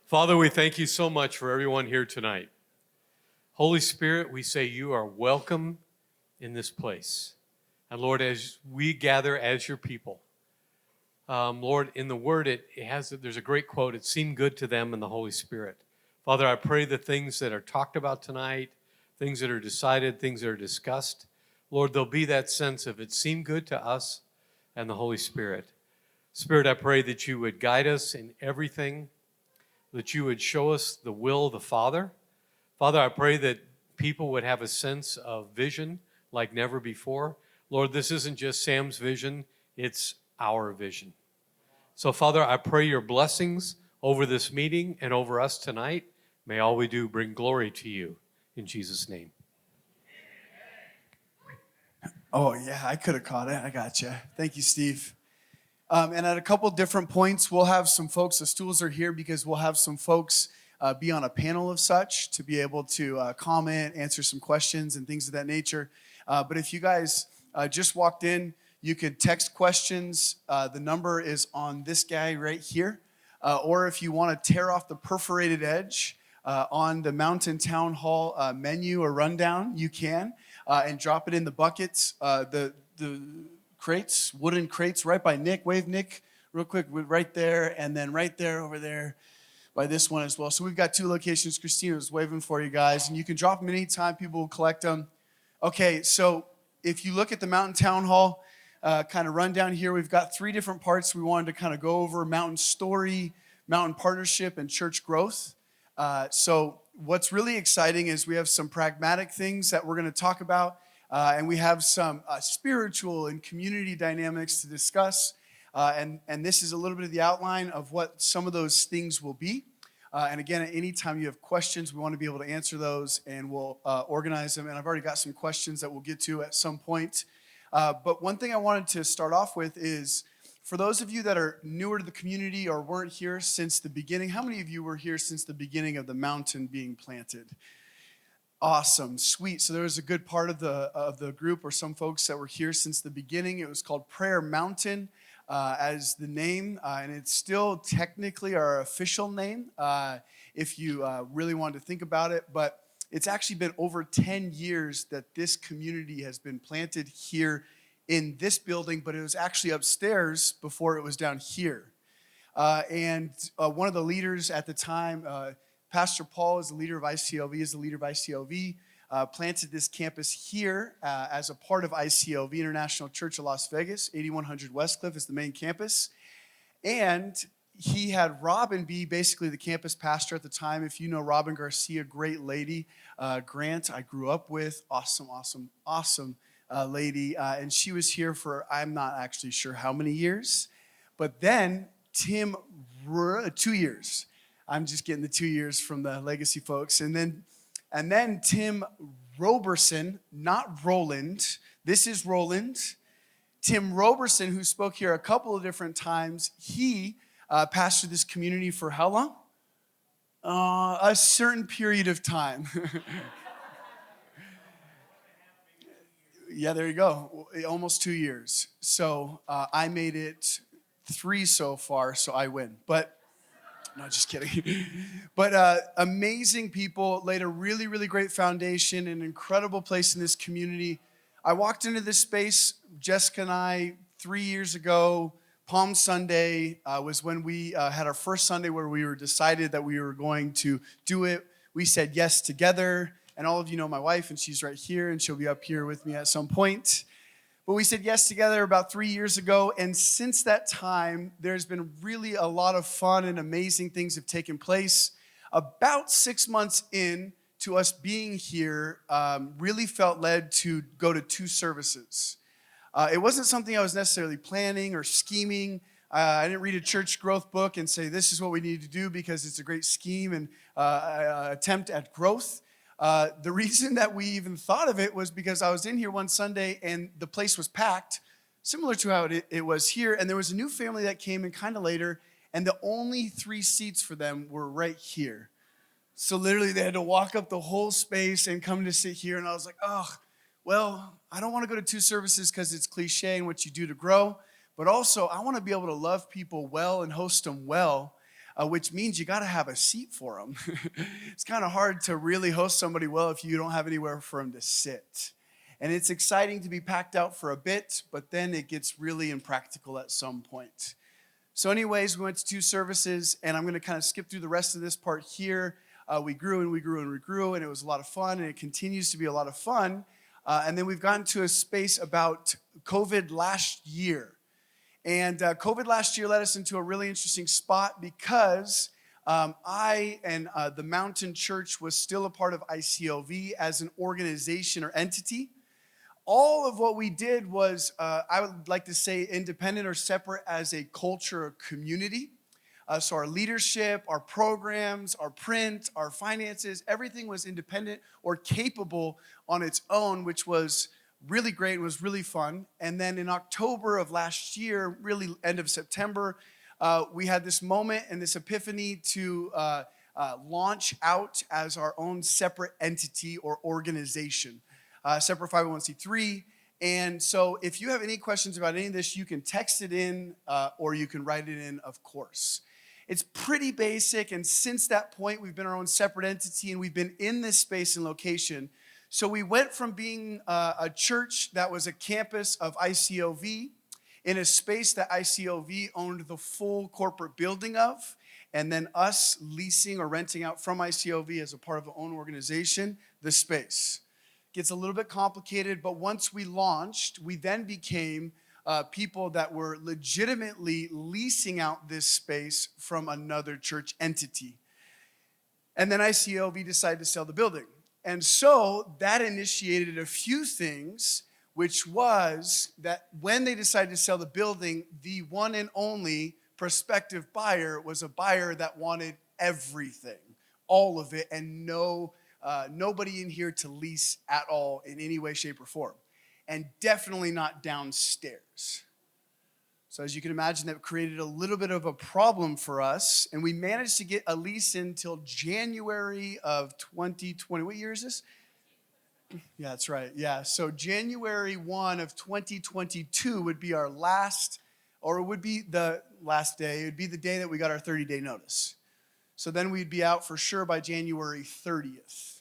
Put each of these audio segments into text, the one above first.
Father, we thank you so much for everyone here tonight. Holy Spirit, we say you are welcome in this place. And Lord, as we gather as your people, Lord, in the word, there's a great quote, it seemed good to them in the Holy Spirit. Father, I pray the things that are talked about tonight, things that are decided, things that are discussed, Lord, there'll be that sense of it seemed good to us and the Holy Spirit. Spirit, I pray that you would guide us in everything, that you would show us the will of the Father. Father, I pray that people would have a sense of vision like never before. Lord, this isn't just Sam's vision, it's our vision. So, Father, I pray your blessings over this meeting and over us tonight. May all we do bring glory to you. In Jesus' name. Oh, yeah, I could have caught it. I got you. Thank you, Steve. And at a couple different points, we'll have some folks, the stools are here because we'll have some folks be on a panel of such to be able to comment, answer some questions and things of that nature. But if you guys just walked in, you could text questions. The number is on this guy right here. Or if you want to tear off the perforated edge on the MTN Town Hall menu or rundown, you can, and drop it in the buckets. The crates, wooden crates right by Nick. Wave Nick real quick, right there, and then right there over there by this one as well. So we've got two locations. Christina was waving for you guys, and you can drop them anytime. People will collect them. Okay, so if you look at the MTN Town Hall kind of rundown here, we've got three different parts we wanted to kind of go over: MTN Story, MTN Partnership, and church growth. So what's really exciting is we have some pragmatic things that we're going to talk about. And we have some spiritual and community dynamics to discuss. And this is a little bit of the outline of what some of those things will be. And again, at any time you have questions, we want to be able to answer those, and we'll organize them. And I've already got some questions that we'll get to at some point. But one thing I wanted to start off with is, for those of you that are newer to the community or weren't here since the beginning, how many of you were here since the beginning of the mountain being planted? Awesome, sweet. So there was a good part of the group, or some folks that were here since the beginning. It was called Prayer Mountain as the name, and it's still technically our official name if you really wanted to think about it. But it's actually been over 10 years that this community has been planted here in this building, but it was actually upstairs before it was down here. And one of the leaders at the time, Pastor Paul is the leader of ICLV, planted this campus here as a part of ICLV, International Church of Las Vegas. 8100 Westcliff is the main campus. And he had Robin be basically the campus pastor at the time. If you know Robin Garcia, great lady. Grant, I grew up with, awesome lady. And she was here for, I'm not actually sure how many years. But then Tim, 2 years. I'm just getting the 2 years from the legacy folks. And then Tim Roberson, not Roland. This is Roland. Tim Roberson, who spoke here a couple of different times, he pastored this community for how long? A certain period of time. Yeah, there you go. Almost 2 years. So I made it 3 so far, so I win. But no, just kidding. But amazing people, laid a really, really great foundation, an incredible place in this community. I walked into this space, Jessica and I, 3 years ago. Palm Sunday was when we had our first Sunday where we were decided that we were going to do it. We said yes together. And all of you know my wife, and she's right here, and she'll be up here with me at some point. But we said yes together about 3 years ago, and since that time, there's been really a lot of fun and amazing things have taken place. About 6 months in to us being here, really felt led to go to 2 services. It wasn't something I was necessarily planning or scheming. I didn't read a church growth book and say, this is what we need to do because it's a great scheme and attempt at growth. The reason that we even thought of it was because I was in here one Sunday and the place was packed, similar to how it was here. And there was a new family that came in kind of later, and the only 3 seats for them were right here. So literally they had to walk up the whole space and come to sit here. And I was like, oh, well, I don't want to go to 2 services because it's cliche and what you do to grow. But also I want to be able to love people well and host them well. which means you got to have a seat for them. It's kind of hard to really host somebody well if you don't have anywhere for them to sit. And it's exciting to be packed out for a bit, but then it gets really impractical at some point. So anyways, we went to 2 services, and I'm going to kind of skip through the rest of this part here. We grew and we grew and we grew, and it was a lot of fun, and it continues to be a lot of fun. And then we've gotten to a space about COVID last year. And COVID last year led us into a really interesting spot because I and the Mountain Church was still a part of ICOV as an organization or entity. All of what we did was, I would like to say, independent or separate as a culture or community. So our leadership, our programs, our print, our finances, everything was independent or capable on its own, which was really great and was really fun. And then in October of last year, really end of September, we had this moment and this epiphany to launch out as our own separate entity or organization. Separate 501c3. And so if you have any questions about any of this, you can text it in or you can write it in, of course. It's pretty basic, and since that point, we've been our own separate entity, and we've been in this space and location. So we went from being a church that was a campus of ICOV in a space that ICOV owned the full corporate building of, and then us leasing or renting out from ICOV as a part of our own organization, the space. Gets a little bit complicated, but once we launched, we then became people that were legitimately leasing out this space from another church entity. And then ICOV decided to sell the building. And so that initiated a few things, which was that when they decided to sell the building, the one and only prospective buyer was a buyer that wanted everything, all of it, and nobody in here to lease at all in any way, shape, or form. And definitely not downstairs. So as you can imagine, that created a little bit of a problem for us. And we managed to get a lease until January of 2020. What year is this? Yeah, that's right. Yeah, so January 1 of 2022 would be our last, or it would be the last day. It would be the day that we got our 30-day notice. So then we'd be out for sure by January 30th.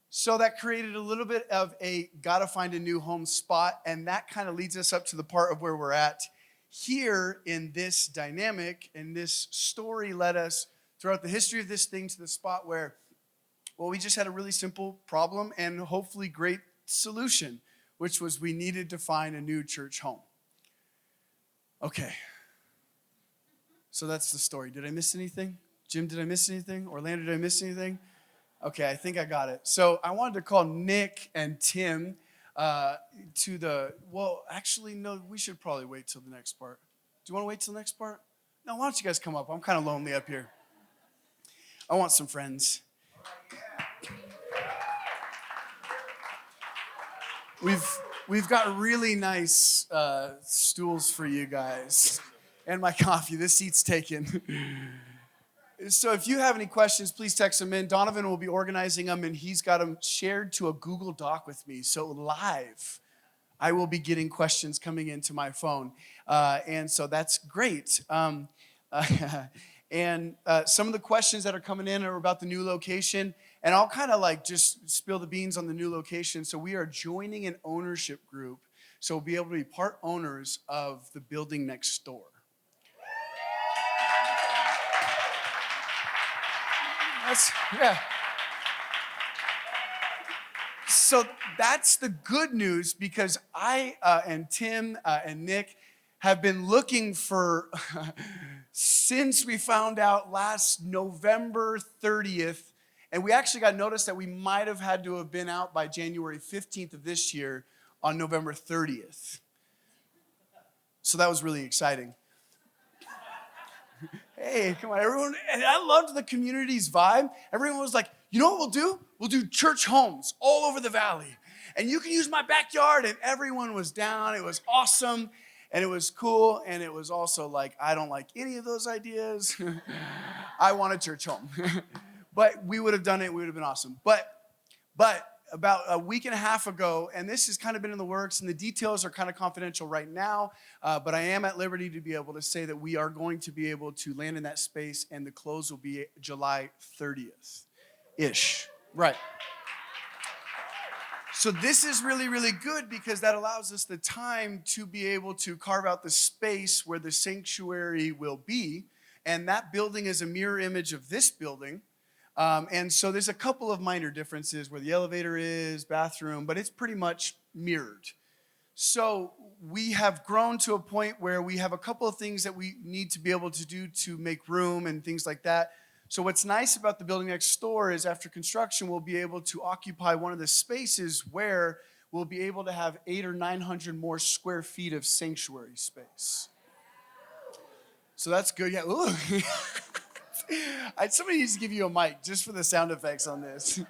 So that created a little bit of a gotta find a new home spot, and that kind of leads us up to the part of where we're at here in this dynamic, and this story led us throughout the history of this thing to the spot where, well, we just had a really simple problem and hopefully great solution, which was we needed to find a new church home. Okay. So that's the story. Did I miss anything? Jim, did I miss anything? Orlando, did I miss anything? Okay, I think I got it. So I wanted to call Nick and Tim to the, well, actually, no, we should probably wait till the next part. Do you want to wait till the next part? No, why don't you guys come up? I'm kind of lonely up here. I want some friends. We've got really nice stools for you guys. And my coffee. This seat's taken. So if you have any questions, please text them in. Donovan will be organizing them, and he's got them shared to a Google Doc with me. So live, I will be getting questions coming into my phone. And so that's great. And some of the questions that are coming in are about the new location. And I'll kind of like just spill the beans on the new location. So we are joining an ownership group. So we'll be able to be part owners of the building next door. Yeah. So that's the good news, because I and Tim and Nick have been looking for, since we found out last November 30th, and we actually got notice that we might have had to have been out by January 15th of this year on November 30th. So that was really exciting. Hey, come on, everyone. And I loved the community's vibe. Everyone was like, you know what we'll do? We'll do church homes all over the valley. And you can use my backyard. And everyone was down. It was awesome. And it was cool. And it was also like, I don't like any of those ideas. I want a church home. But we would have done it. We would have been awesome. But about a week and a half ago, and this has kind of been in the works, and the details are kind of confidential right now, but I am at liberty to be able to say that we are going to be able to land in that space, and the close will be July 30th-ish. Right. So this is really, really good because that allows us the time to be able to carve out the space where the sanctuary will be, and that building is a mirror image of this building. And so there's a couple of minor differences where the elevator is, bathroom, but it's pretty much mirrored. So we have grown to a point where we have a couple of things that we need to be able to do to make room and things like that. So what's nice about the building next door is after construction, we'll be able to occupy one of the spaces where we'll be able to have 800 or 900 more square feet of sanctuary space. So that's good. Yeah. Ooh. Somebody needs to give you a mic just for the sound effects on this.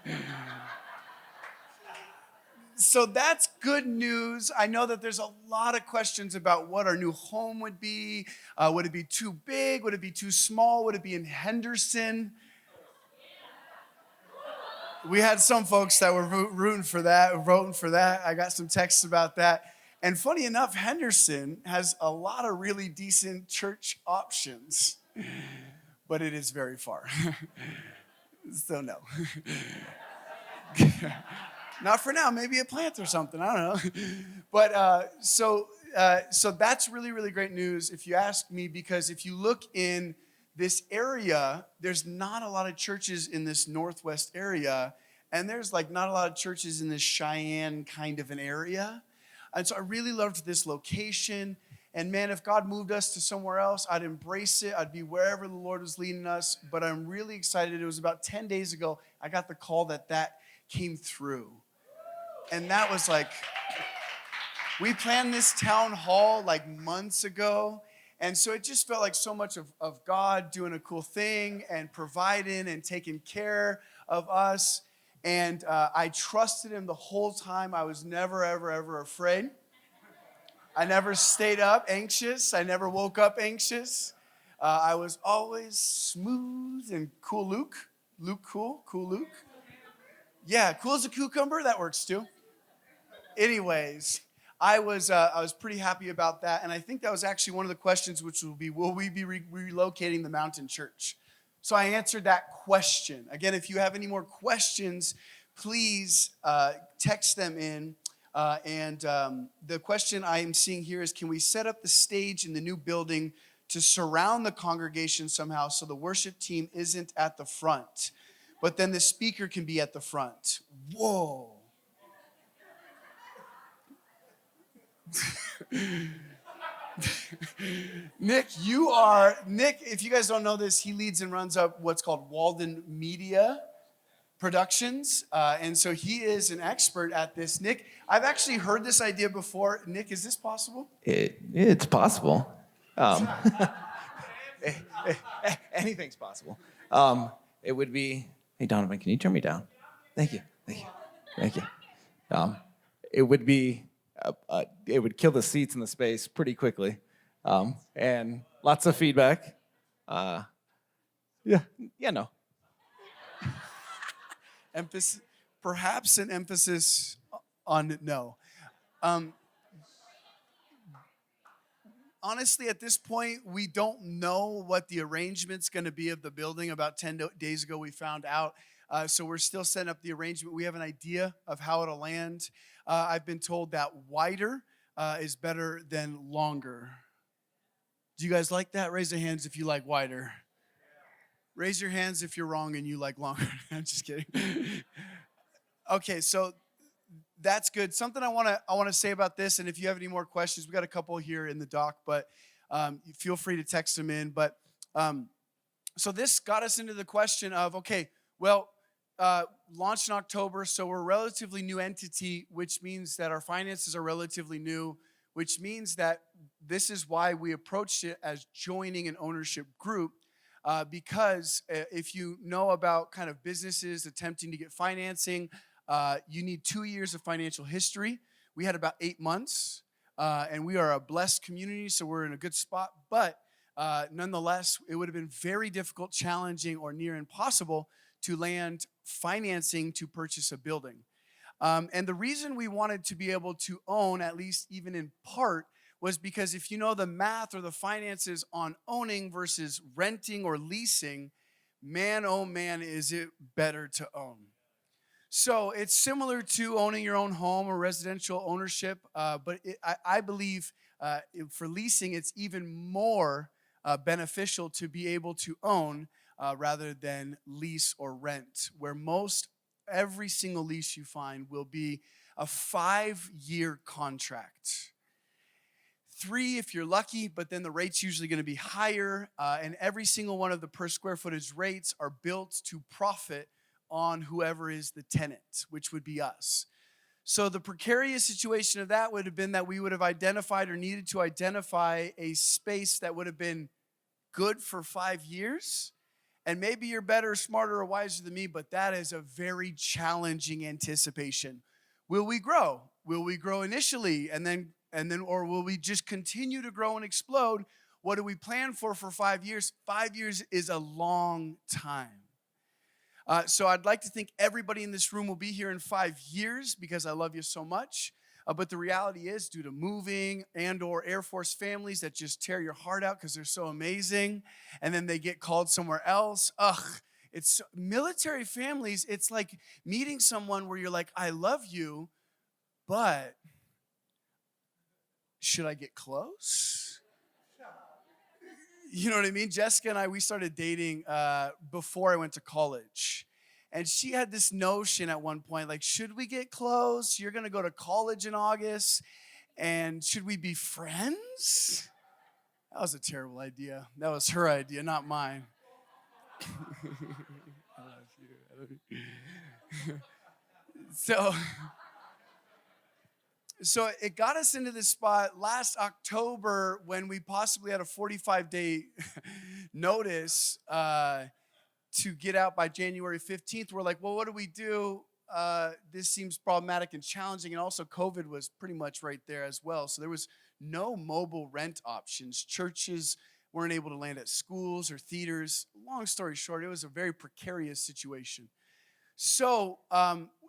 So that's good news. I know that there's a lot of questions about what our new home would be. Would it be too big? Would it be too small? Would it be in Henderson? We had some folks that were voting for that. I got some texts about that. And funny enough, Henderson has a lot of really decent church options. But it is very far. So no. Not for now, maybe a plant or something, I don't know. But so that's really, really great news if you ask me, because if you look in this area, there's not a lot of churches in this northwest area, and there's like not a lot of churches in this Cheyenne kind of an area. And so I really loved this location. And man, if God moved us to somewhere else, I'd embrace it. I'd be wherever the Lord was leading us. But I'm really excited. It was about 10 days ago, I got the call that came through. And that was like, we planned this town hall like months ago. And so it just felt like so much of God doing a cool thing and providing and taking care of us. And I trusted him the whole time. I was never, ever, ever afraid. I never stayed up anxious. I never woke up anxious. I was always smooth and cool Luke. Luke cool? Cool Luke? Yeah, cool as a cucumber. That works too. Anyways, I was pretty happy about that. And I think that was actually one of the questions, which will we be relocating the mountain church? So I answered that question. Again, if you have any more questions, please text them in. The question I am seeing here is, can we set up the stage in the new building to surround the congregation somehow so the worship team isn't at the front, but then the speaker can be at the front? Whoa. Nick, if you guys don't know this, he leads and runs up what's called Walden Media Productions, and so he is an expert at this. Nick, I've actually heard this idea before. Nick, is this possible? It's possible. Anything's possible. It would be, hey, Donovan, can you turn me down? Thank you. It would be, it would kill the seats in the space pretty quickly, and lots of feedback. No. Perhaps an emphasis on no. Honestly, at this point, we don't know what the arrangement's going to be of the building. About 10 days ago, we found out. So we're still setting up the arrangement. We have an idea of how it'll land. I've been told that wider is better than longer. Do you guys like that? Raise your hands if you like wider. Raise your hands if you're wrong and you like longer. I'm just kidding. Okay, so that's good. Something I want to say about this, and if you have any more questions, we got a couple here in the doc, but feel free to text them in. But so this got us into the question of, okay, well, launched in October, so we're a relatively new entity, which means that our finances are relatively new, which means that this is why we approached it as joining an ownership group. Because if you know about kind of businesses attempting to get financing, you need 2 years of financial history. We had about 8 months, and we are a blessed community, so we're in a good spot. But nonetheless, it would have been very difficult, challenging, or near impossible to land financing to purchase a building. And the reason we wanted to be able to own, at least even in part, was because if you know the math or the finances on owning versus renting or leasing, man, oh man, is it better to own. So it's similar to owning your own home or residential ownership, but I believe for leasing, it's even more beneficial to be able to own rather than lease or rent, where every single lease you find will be a 5-year contract. 3 if you're lucky, but then the rate's usually going to be higher, and every single one of the per square footage rates are built to profit on whoever is the tenant, which would be us. So the precarious situation of that would have been that we would have identified or needed to identify a space that would have been good for 5 years. And maybe you're better, smarter, or wiser than me, but that is a very challenging anticipation. Will we grow? Will we grow initially and then or will we just continue to grow and explode? What do we plan for 5 years? 5 years is a long time. So I'd like to think everybody in this room will be here in 5 years because I love you so much. But the reality is, due to moving and or Air Force families that just tear your heart out because they're so amazing, and then they get called somewhere else. It's military families. It's like meeting someone where you're like, I love you, but should I get close? You know what I mean? Jessica and I, we started dating before I went to college. And she had this notion at one point, like, should we get close? You're going to go to college in August. And should we be friends? That was a terrible idea. That was her idea, not mine. I love you. So it got us into this spot last October when we possibly had a 45-day notice to get out by January 15th. We're like, well, what do we do? This seems problematic and challenging. And also COVID was pretty much right there as well. So there was no mobile rent options. Churches weren't able to land at schools or theaters. Long story short, it was a very precarious situation. So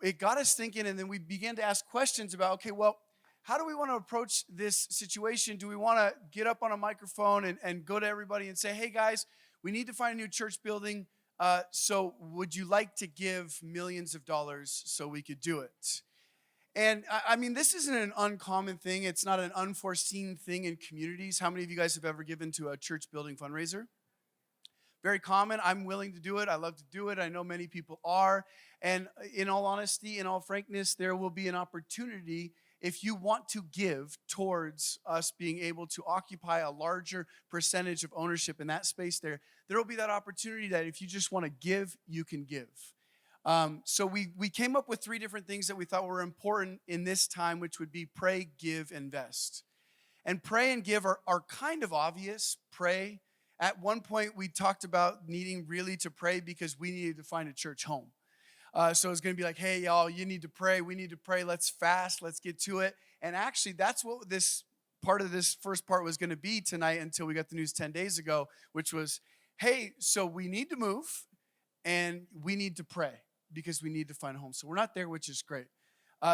it got us thinking, and then we began to ask questions about, okay, well, how do we want to approach this situation? Do we want to get up on a microphone and go to everybody and say, hey, guys, we need to find a new church building. So would you like to give millions of dollars so we could do it? And I mean, this isn't an uncommon thing. It's not an unforeseen thing in communities. How many of you guys have ever given to a church building fundraiser? Very common. I'm willing to do it. I love to do it. I know many people are. And in all honesty, in all frankness, there will be an opportunity if you want to give towards us being able to occupy a larger percentage of ownership in that space there will be that opportunity that if you just want to give, you can give. So we came up with 3 different things that we thought were important in this time, which would be pray, give, invest. And pray and give are kind of obvious. Pray. At one point, we talked about needing really to pray because we needed to find a church home. So it's going to be like, hey, y'all, you need to pray. We need to pray. Let's fast. Let's get to it. And actually, that's what this part of this first part was going to be tonight until we got the news 10 days ago, which was, hey, so we need to move and we need to pray because we need to find a home. So we're not there, which is great.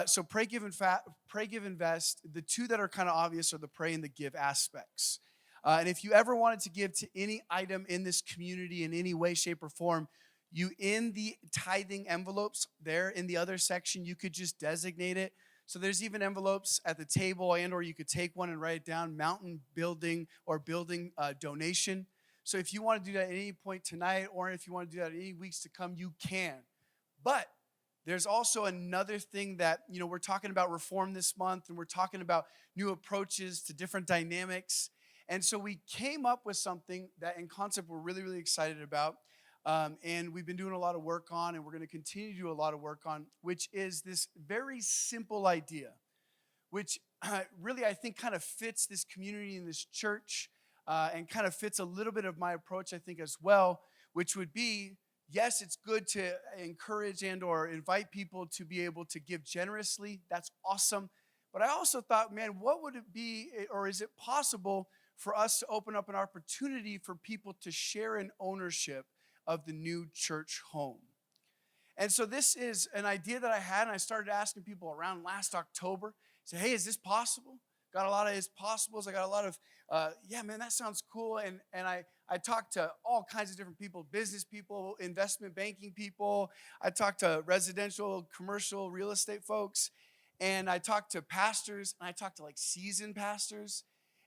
So pray, give, invest. The 2 that are kind of obvious are the pray and the give aspects. And if you ever wanted to give to any item in this community in any way, shape, or form, you in the tithing envelopes there in the other section, you could just designate it. So there's even envelopes at the table or you could take one and write it down, mountain building or building donation. So if you want to do that at any point tonight or if you want to do that any weeks to come, you can. But there's also another thing that, we're talking about reform this month and we're talking about new approaches to different dynamics. And so we came up with something that in concept we're really, really excited about. And we've been doing a lot of work on, and we're going to continue to do a lot of work on, which is this very simple idea, which really I think kind of fits this community and this church and kind of fits a little bit of my approach, I think, as well, which would be, yes, it's good to encourage and or invite people to be able to give generously. That's awesome. But I also thought, man, what would it be, or is it possible for us to open up an opportunity for people to share in ownership of the new church home? And so this is an idea that I had, and I started asking people around last October. Say, hey, is this possible? Got a lot of "is possibles." I got a lot of, yeah, man, that sounds cool. And I talked to all kinds of different people, business people, investment banking people. I talked to residential, commercial, real estate folks. And I talked to pastors, and I talked to like seasoned pastors.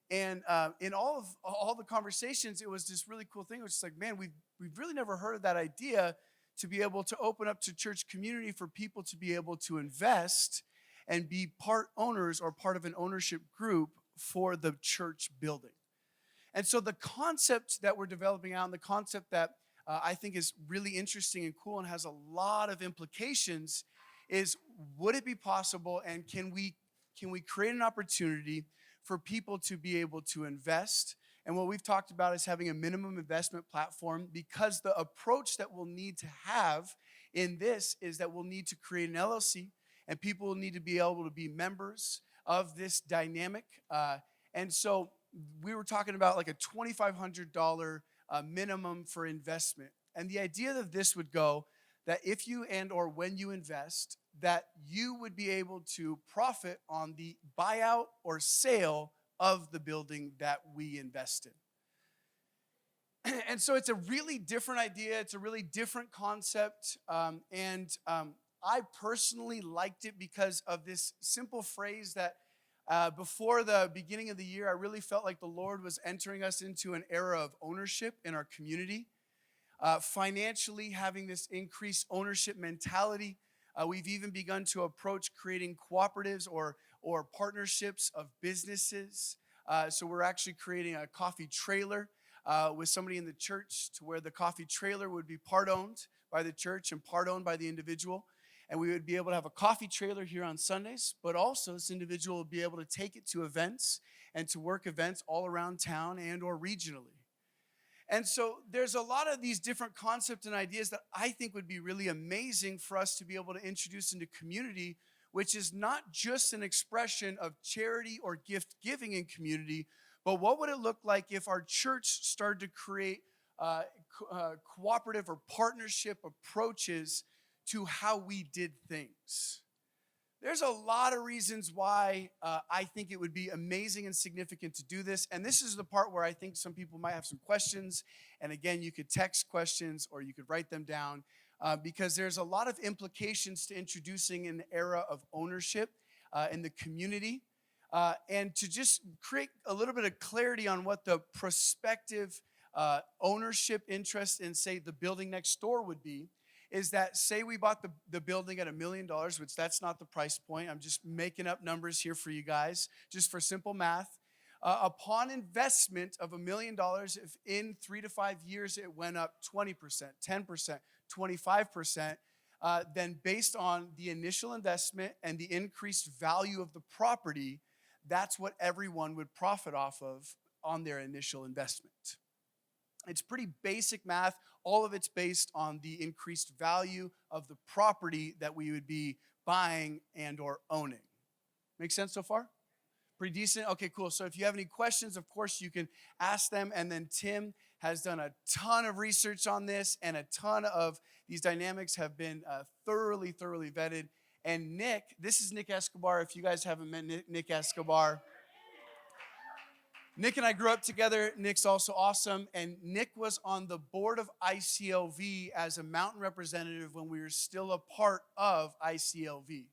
And in all the conversations, it was this really cool thing. It was just like, man, we've really never heard of that idea to be able to open up to church community for people to be able to invest and be part owners or part of an ownership group for the church building. And so the concept that we're developing out, and the concept that I think is really interesting and cool and has a lot of implications, is would it be possible, and can we create an opportunity for people to be able to invest? And what we've talked about is having a minimum investment platform, because the approach that we'll need to have in this is that we'll need to create an LLC, and people will need to be able to be members of this dynamic. And so we were talking about like a $2,500 minimum for investment. And the idea of this would go that if you and or when you invest, that you would be able to profit on the buyout or sale of the building that we invest in. And so it's a really different idea. It's a really different concept. I personally liked it because of this simple phrase that before the beginning of the year, I really felt like the Lord was entering us into an era of ownership in our community. Financially, having this increased ownership mentality. We've even begun to approach creating cooperatives or partnerships of businesses. So we're actually creating a coffee trailer with somebody in the church, to where the coffee trailer would be part owned by the church and part owned by the individual. And we would be able to have a coffee trailer here on Sundays, but also this individual would be able to take it to events and to work events all around town and or regionally. And so there's a lot of these different concepts and ideas that I think would be really amazing for us to be able to introduce into community, which is not just an expression of charity or gift giving in community, but what would it look like if our church started to create cooperative or partnership approaches to how we did things? There's a lot of reasons why I think it would be amazing and significant to do this. And this is the part where I think some people might have some questions. And again, you could text questions or you could write them down because there's a lot of implications to introducing an era of ownership in the community. And to just create a little bit of clarity on what the prospective ownership interest in, say, the building next door would be, is that, say we bought the building at $1 million, which that's not the price point. I'm just making up numbers here for you guys, just for simple math. Upon investment of $1 million, if in 3 to 5 years it went up 20%, 10%, 25%, then based on the initial investment and the increased value of the property, that's what everyone would profit off of on their initial investment. It's pretty basic math. All of it's based on the increased value of the property that we would be buying and or owning. Make sense so far? Pretty decent? Okay, cool. So if you have any questions, of course, you can ask them. And then Tim has done a ton of research on this, and a ton of these dynamics have been thoroughly vetted. And Nick, this is Nick Escobar. If you guys haven't met Nick Escobar, Nick and I grew up together. Nick's also awesome. And Nick was on the board of ICLV as a mountain representative when we were still a part of ICLV.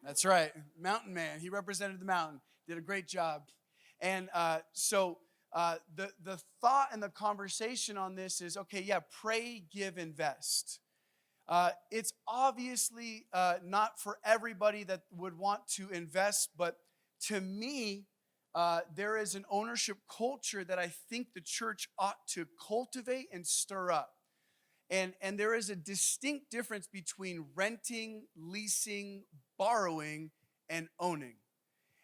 That's right, mountain man. He represented the mountain, did a great job. And so the thought and the conversation on this is, okay, yeah, pray, give, invest. It's obviously not for everybody that would want to invest, but to me, there is an ownership culture that I think the church ought to cultivate and stir up. And there is a distinct difference between renting, leasing, borrowing, and owning.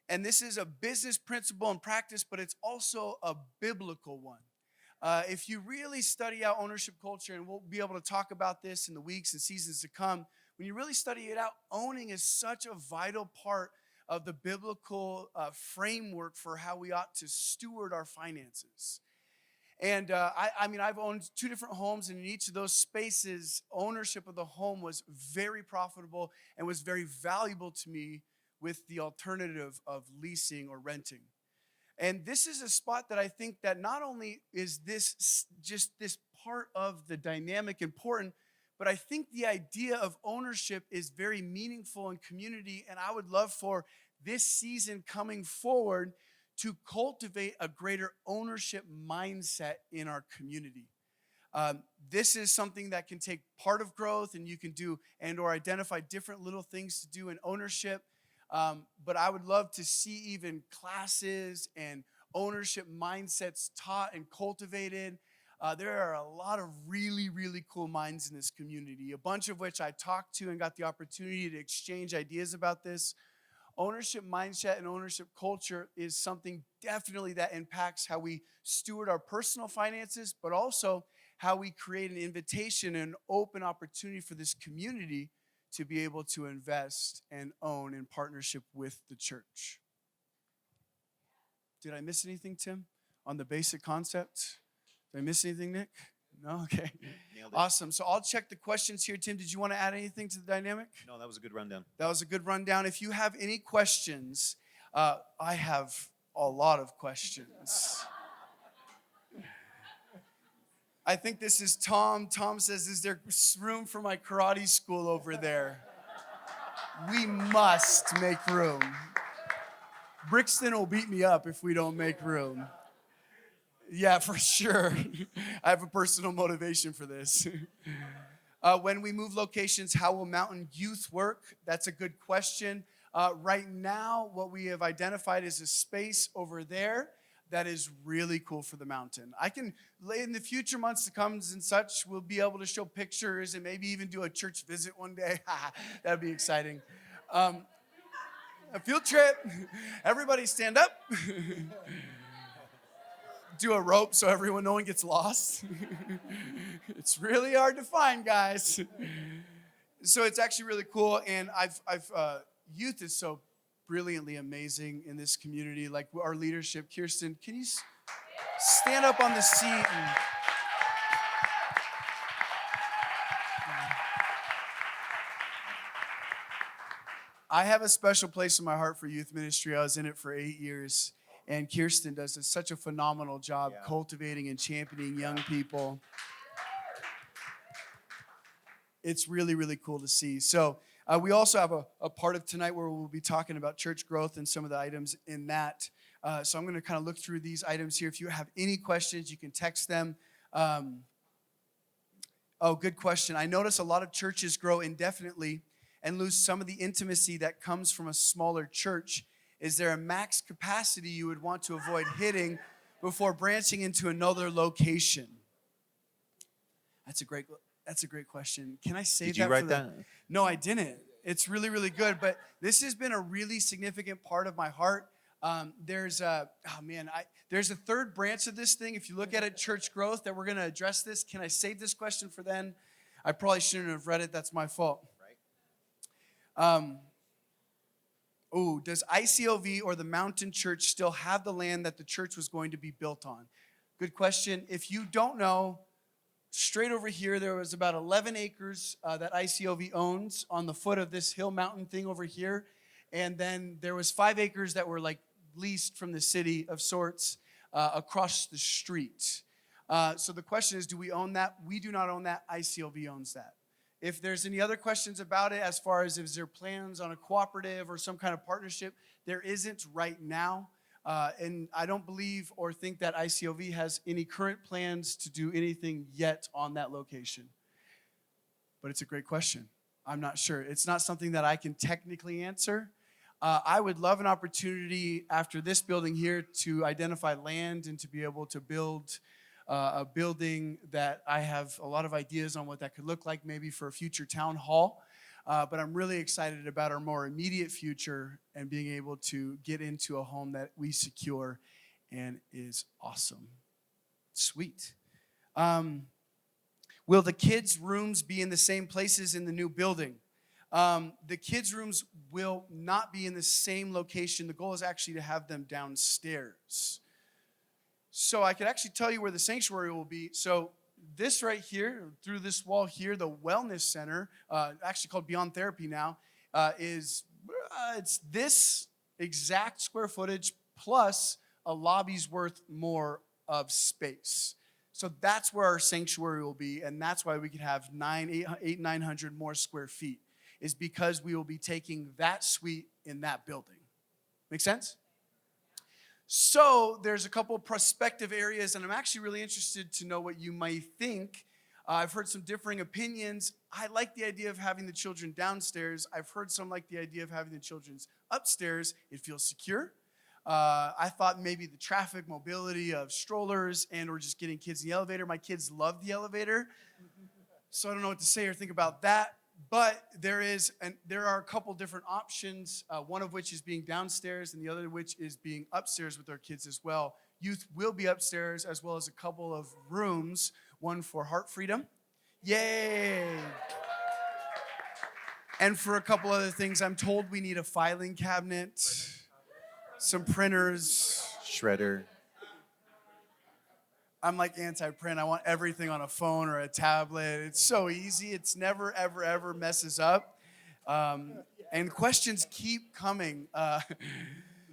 And this is a business principle and practice, but it's also a biblical one. If you really study out ownership culture, and we'll be able to talk about this in the weeks and seasons to come, when you really study it out, owning is such a vital part of the biblical framework for how we ought to steward our finances. And I mean, I've owned 2 different homes, and in each of those spaces, ownership of the home was very profitable and was very valuable to me with the alternative of leasing or renting. And this is a spot that I think that not only is this just this part of the dynamic important, but I think the idea of ownership is very meaningful in community, and I would love for this season coming forward to cultivate a greater ownership mindset in our community. This is something that can take part of growth, and you can do and or identify different little things to do in ownership. But I would love to see even classes and ownership mindsets taught and cultivated. There are a lot of really, really cool minds in this community, a bunch of which I talked to and got the opportunity to exchange ideas about this. Ownership mindset and ownership culture is something definitely that impacts how we steward our personal finances, but also how we create an invitation and open opportunity for this community to be able to invest and own in partnership with the church. Did I miss anything, Tim, on the basic concept? Did I miss anything, Nick? No? Okay. Nailed it. Awesome. So I'll check the questions here. Tim, did you want to add anything to the dynamic? No, that was a good rundown. That was a good rundown. If you have any questions, I have a lot of questions. I think this is Tom. Tom says, is there room for my karate school over there? We must make room. Brixton will beat me up if we don't make room. Yeah, for sure. I have a personal motivation for this. When we move locations, how will Mountain Youth work? That's a good question. Right now, what we have identified is a space over there that is really cool for the mountain. I can, in the future months to come and such, we'll be able to show pictures and maybe even do a church visit one day. That'd be exciting. A field trip. Everybody stand up. Do a rope so no one gets lost. It's really hard to find, guys. So it's actually really cool, and youth is so brilliantly amazing in this community. Like our leadership, Kirsten, can you stand up on the seat? I have a special place in my heart for youth ministry. I was in it for 8 years. And Kirsten does such a phenomenal job cultivating and championing young people. It's really, really cool to see. So we also have a part of tonight where we'll be talking about church growth and some of the items in that. So I'm going to kind of look through these items here. If you have any questions, you can text them. Good question. I notice a lot of churches grow indefinitely and lose some of the intimacy that comes from a smaller church. Is there a max capacity you would want to avoid hitting before branching into another location? That's a great question. Can I save that? Did you write that? No, I didn't. It's really, really good. But this has been a really significant part of my heart. There's a third branch of this thing. If you look at it, church growth, that we're going to address this. Can I save this question for then? I probably shouldn't have read it. That's my fault. Right. Does ICOV or the Mountain Church still have the land that the church was going to be built on? Good question. If you don't know, straight over here, there was about 11 acres that ICOV owns on the foot of this hill mountain thing over here. And then there was 5 acres that were like leased from the city of sorts across the street. So the question is, do we own that? We do not own that. ICOV owns that. If there's any other questions about it, as far as if there are plans on a cooperative or some kind of partnership, there isn't right now. And I don't believe or think that ICOV has any current plans to do anything yet on that location. But it's a great question. I'm not sure. It's not something that I can technically answer. I would love an opportunity after this building here to identify land and to be able to build a building that I have a lot of ideas on what that could look like, maybe for a future town hall. But I'm really excited about our more immediate future and being able to get into a home that we secure and is awesome. Sweet. Will the kids' rooms be in the same places in the new building? The kids' rooms will not be in the same location. The goal is actually to have them downstairs. So I could actually tell you where the sanctuary will be. So this right here, through this wall here, the wellness center, actually called Beyond Therapy now, it's this exact square footage plus a lobby's worth more of space. So that's where our sanctuary will be, and that's why we could have 900 more square feet, is because we will be taking that suite in that building. Make sense? So there's a couple prospective areas, and I'm actually really interested to know what you might think. I've heard some differing opinions. I like the idea of having the children downstairs. I've heard some like the idea of having the children upstairs. It feels secure. I thought maybe the traffic, mobility of strollers and or just getting kids in the elevator. My kids love the elevator, so I don't know what to say or think about that. But there are a couple different options, one of which is being downstairs and the other which is being upstairs with our kids as well. Youth will be upstairs as well as a couple of rooms, one for heart freedom. Yay! And for a couple other things, I'm told we need a filing cabinet, some printers. Shredder. I'm like anti-print. I want everything on a phone or a tablet. It's so easy. It's never, ever, ever messes up. And questions keep coming.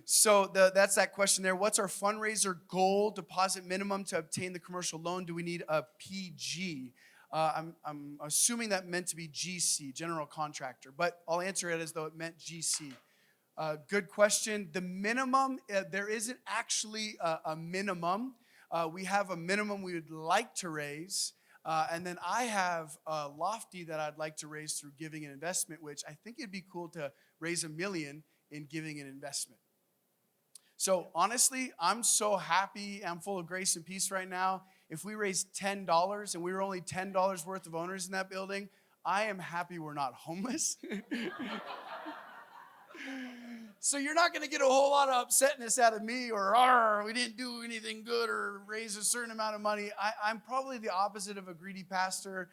So that's that question there. What's our fundraiser goal, deposit minimum to obtain the commercial loan? Do we need a PG? I'm assuming that meant to be GC, general contractor, but I'll answer it as though it meant GC. Good question. The minimum, there isn't actually a minimum. We have a minimum we would like to raise, and then I have a lofty that I'd like to raise through giving and investment, which I think it'd be cool to raise $1 million in giving and investment. So honestly, I'm so happy. I'm full of grace and peace right now. If we raised $10 and we were only $10 worth of owners in that building, I am happy we're not homeless. So you're not going to get a whole lot of upsetness out of me or we didn't do anything good or raise a certain amount of money. I'm probably the opposite of a greedy pastor.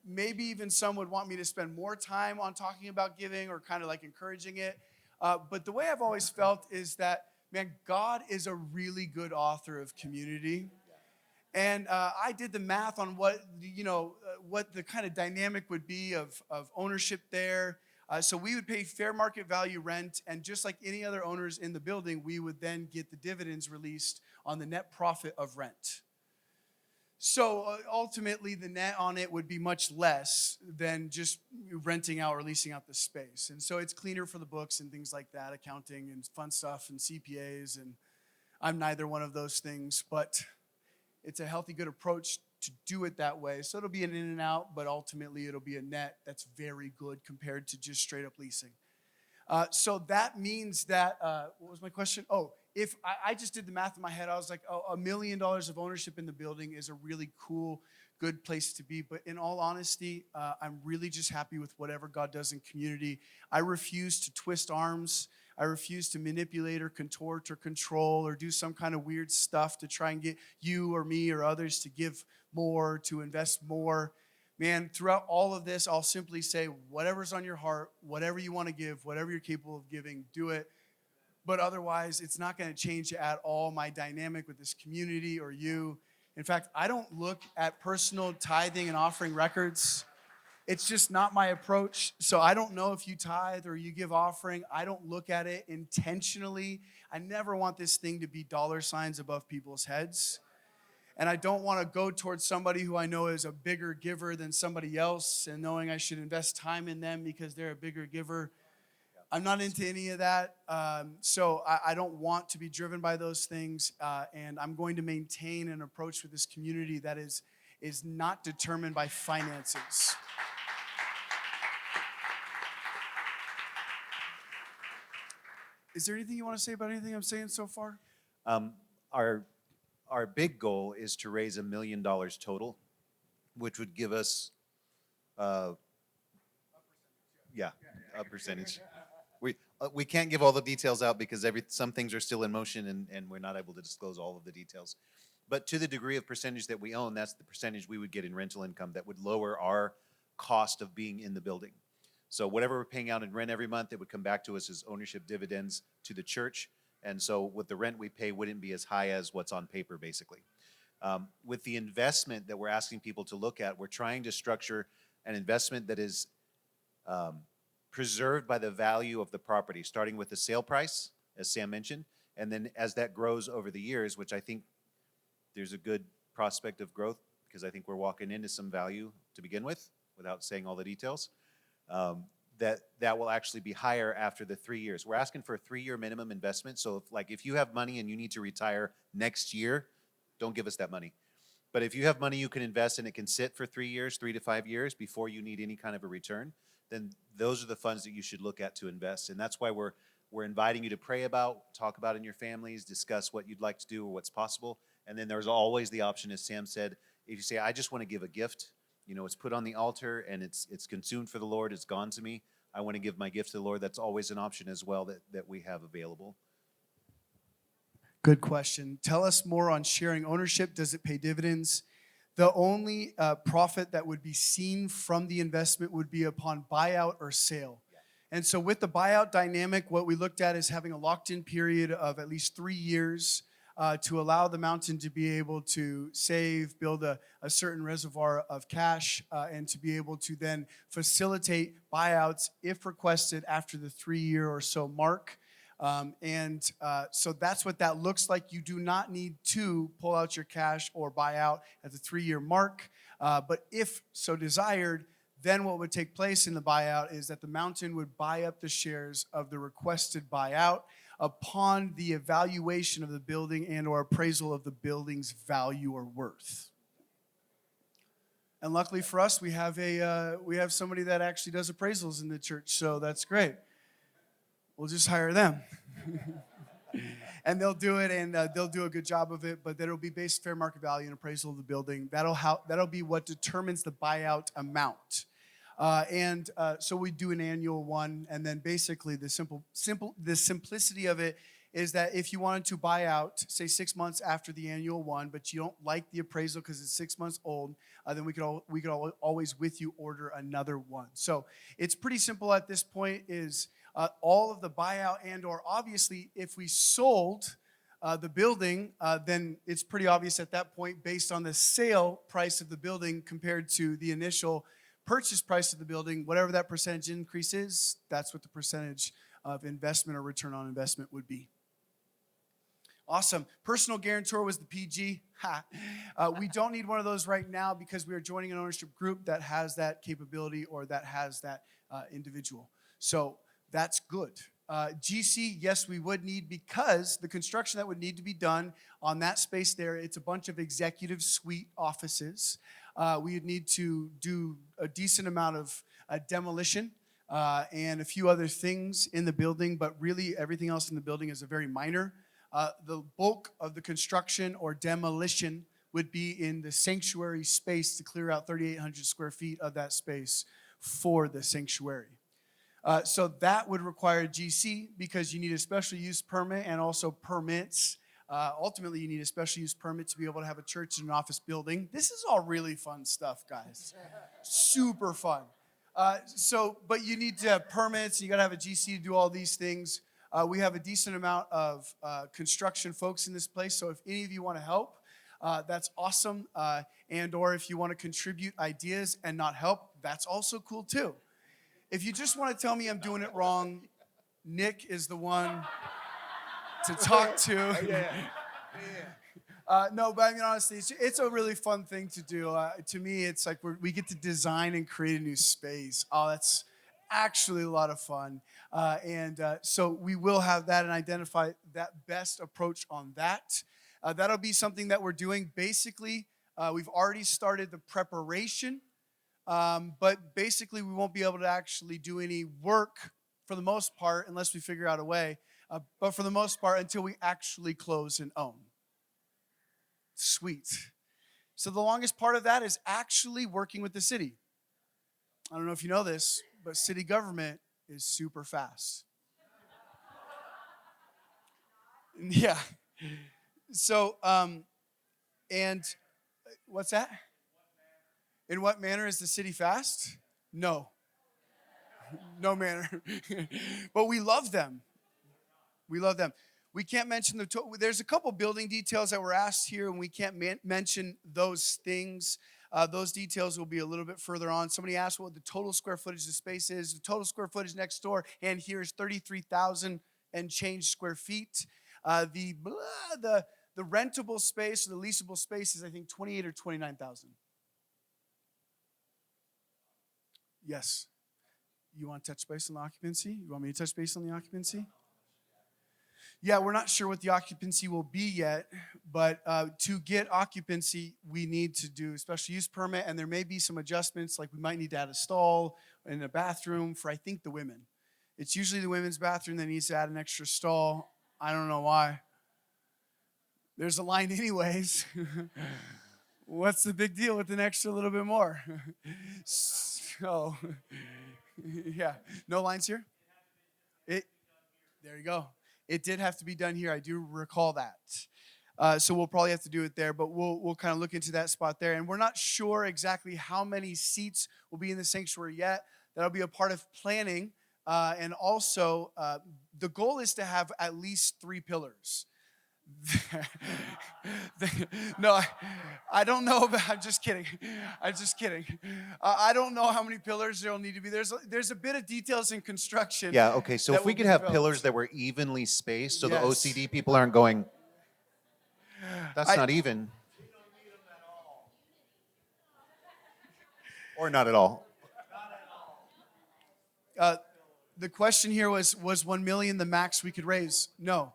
Maybe even some would want me to spend more time on talking about giving or kind of like encouraging it. But the way I've always felt is that, man, God is a really good author of community. And I did the math on what the kind of dynamic would be of ownership there. So we would pay fair market value rent, and just like any other owners in the building, we would then get the dividends released on the net profit of rent. So ultimately, the net on it would be much less than just renting out or leasing out the space. And so it's cleaner for the books and things like that, accounting and fun stuff and CPAs. And I'm neither one of those things, but it's a healthy, good approach to do it that way. So it'll be an in and out, but ultimately it'll be a net that's very good compared to just straight up leasing. So that means that, what was my question? Oh, if I just did the math in my head, I was like, $1 million of ownership in the building is a really cool, good place to be. But in all honesty, I'm really just happy with whatever God does in community. I refuse to twist arms. I refuse to manipulate or contort or control or do some kind of weird stuff to try and get you or me or others to give more, to invest more. Man, throughout all of this, I'll simply say, whatever's on your heart, whatever you want to give, whatever you're capable of giving, do it. But otherwise, it's not going to change at all my dynamic with this community or you. In fact, I don't look at personal tithing and offering records. It's just not my approach. So I don't know if you tithe or you give offering. I don't look at it intentionally. I never want this thing to be dollar signs above people's heads. And I don't want to go towards somebody who I know is a bigger giver than somebody else and knowing I should invest time in them because they're a bigger giver. I'm not into any of that. So I don't want to be driven by those things. And I'm going to maintain an approach with this community that is not determined by finances. Is there anything you want to say about anything I'm saying so far? Our big goal is to raise $1 million total, which would give us, a percentage. We can't give all the details out because some things are still in motion and we're not able to disclose all of the details. But to the degree of percentage that we own, that's the percentage we would get in rental income that would lower our cost of being in the building. So whatever we're paying out in rent every month, it would come back to us as ownership dividends to the church, And so what the rent we pay wouldn't be as high as what's on paper, basically. With the investment that we're asking people to look at, we're trying to structure an investment that is preserved by the value of the property, starting with the sale price, as Sam mentioned, and then as that grows over the years, which I think there's a good prospect of growth, because I think we're walking into some value to begin with, without saying all the details, that will actually be higher after the 3 years. We're asking for a 3-year minimum investment, so if you have money and you need to retire next year, don't give us that money. But if you have money you can invest and it can sit for 3 years, 3 to 5 years before you need any kind of a return, then those are the funds that you should look at to invest. And that's why we're inviting you to pray about, talk about in your families, discuss what you'd like to do or what's possible. And then there's always the option, as Sam said, if you say, I just want to give a gift, it's put on the altar and it's consumed for the Lord, it's gone to me, I want to give my gift to the Lord, that's always an option as well that we have available. Good question. Tell us more on sharing ownership. Does it pay dividends? The only profit that would be seen from the investment would be upon buyout or sale. And so with the buyout dynamic, what we looked at is having a locked-in period of at least 3 years to allow the mountain to be able to save, build a certain reservoir of cash, and to be able to then facilitate buyouts if requested after the 3-year or so mark. So that's what that looks like. You do not need to pull out your cash or buy out at the 3-year mark. But if so desired, then what would take place in the buyout is that the mountain would buy up the shares of the requested buyout upon the evaluation of the building and or appraisal of the building's value or worth. And luckily for us, we have somebody that actually does appraisals in the church, so that's great. We'll just hire them. And they'll do it, and they'll do a good job of it, but that'll be based fair market value and appraisal of the building. That'll be what determines the buyout amount. So we do an annual one, and then basically the simplicity of it is that if you wanted to buy out, say 6 months after the annual one, but you don't like the appraisal because it's 6 months old, then we could always with you order another one. So it's pretty simple at this point. Is all of the buyout and or obviously if we sold the building, then it's pretty obvious at that point based on the sale price of the building compared to the initial purchase price of the building, whatever that percentage increase is, that's what the percentage of investment or return on investment would be. Awesome. Personal guarantor was the PG. We don't need one of those right now because we are joining an ownership group that has that capability or that has that individual. So that's good. GC, yes, we would need, because the construction that would need to be done on that space there, it's a bunch of executive suite offices. We would need to do a decent amount of demolition and a few other things in the building, but really everything else in the building is a very minor. The bulk of the construction or demolition would be in the sanctuary space to clear out 3,800 square feet of that space for the sanctuary. So that would require GC because you need a special use permit and also permits. Ultimately, you need a special use permit to be able to have a church in an office building. This is all really fun stuff, guys. Super fun. But you need to have permits. You got to have a GC to do all these things. We have a decent amount of construction folks in this place. So if any of you want to help, that's awesome. And or if you want to contribute ideas and not help, that's also cool too. If you just want to tell me I'm doing it wrong, Nick is the one to talk to. No, but I mean, honestly, it's a really fun thing to do. To me, it's like we get to design and create a new space. Oh, that's actually a lot of fun. So we will have that and identify that best approach on that. That'll be something that we're doing. Basically, we've already started the preparation. But basically, we won't be able to actually do any work for the most part unless we figure out a way. But for the most part, until we actually close and own. Sweet. So the longest part of that is actually working with the city. I don't know if you know this, but city government is super fast. Yeah. So, and what's that? In what manner is the city fast? No. No manner. But we love them. We love them. We can't mention there's a couple building details that were asked here, and we can't mention those things. Those details will be a little bit further on. Somebody asked what the total square footage of the space is. The total square footage next door, and here is 33,000 and change square feet. The rentable space, or the leasable space, is I think 28 or 29,000. Yes. You want to touch base on the occupancy? You want me to touch base on the occupancy? Yeah, we're not sure what the occupancy will be yet, but to get occupancy, we need to do a special use permit, and there may be some adjustments, like we might need to add a stall and a bathroom for, I think, the women. It's usually the women's bathroom that needs to add an extra stall. I don't know why. There's a line anyways. What's the big deal with an extra little bit more? So, yeah. No lines here? There you go. It did have to be done here. I do recall that. So we'll probably have to do it there, but we'll kind of look into that spot there. And we're not sure exactly how many seats will be in the sanctuary yet. That'll be a part of planning. And also, the goal is to have at least 3 pillars. No, I don't know about. I'm just kidding. I don't know how many pillars there'll need to be. There's a bit of details in construction. Yeah, okay, so if we could have pillars that were evenly spaced so the OCD people aren't going, that's not even. Or not at all. The question here was 1 million the max we could raise? No.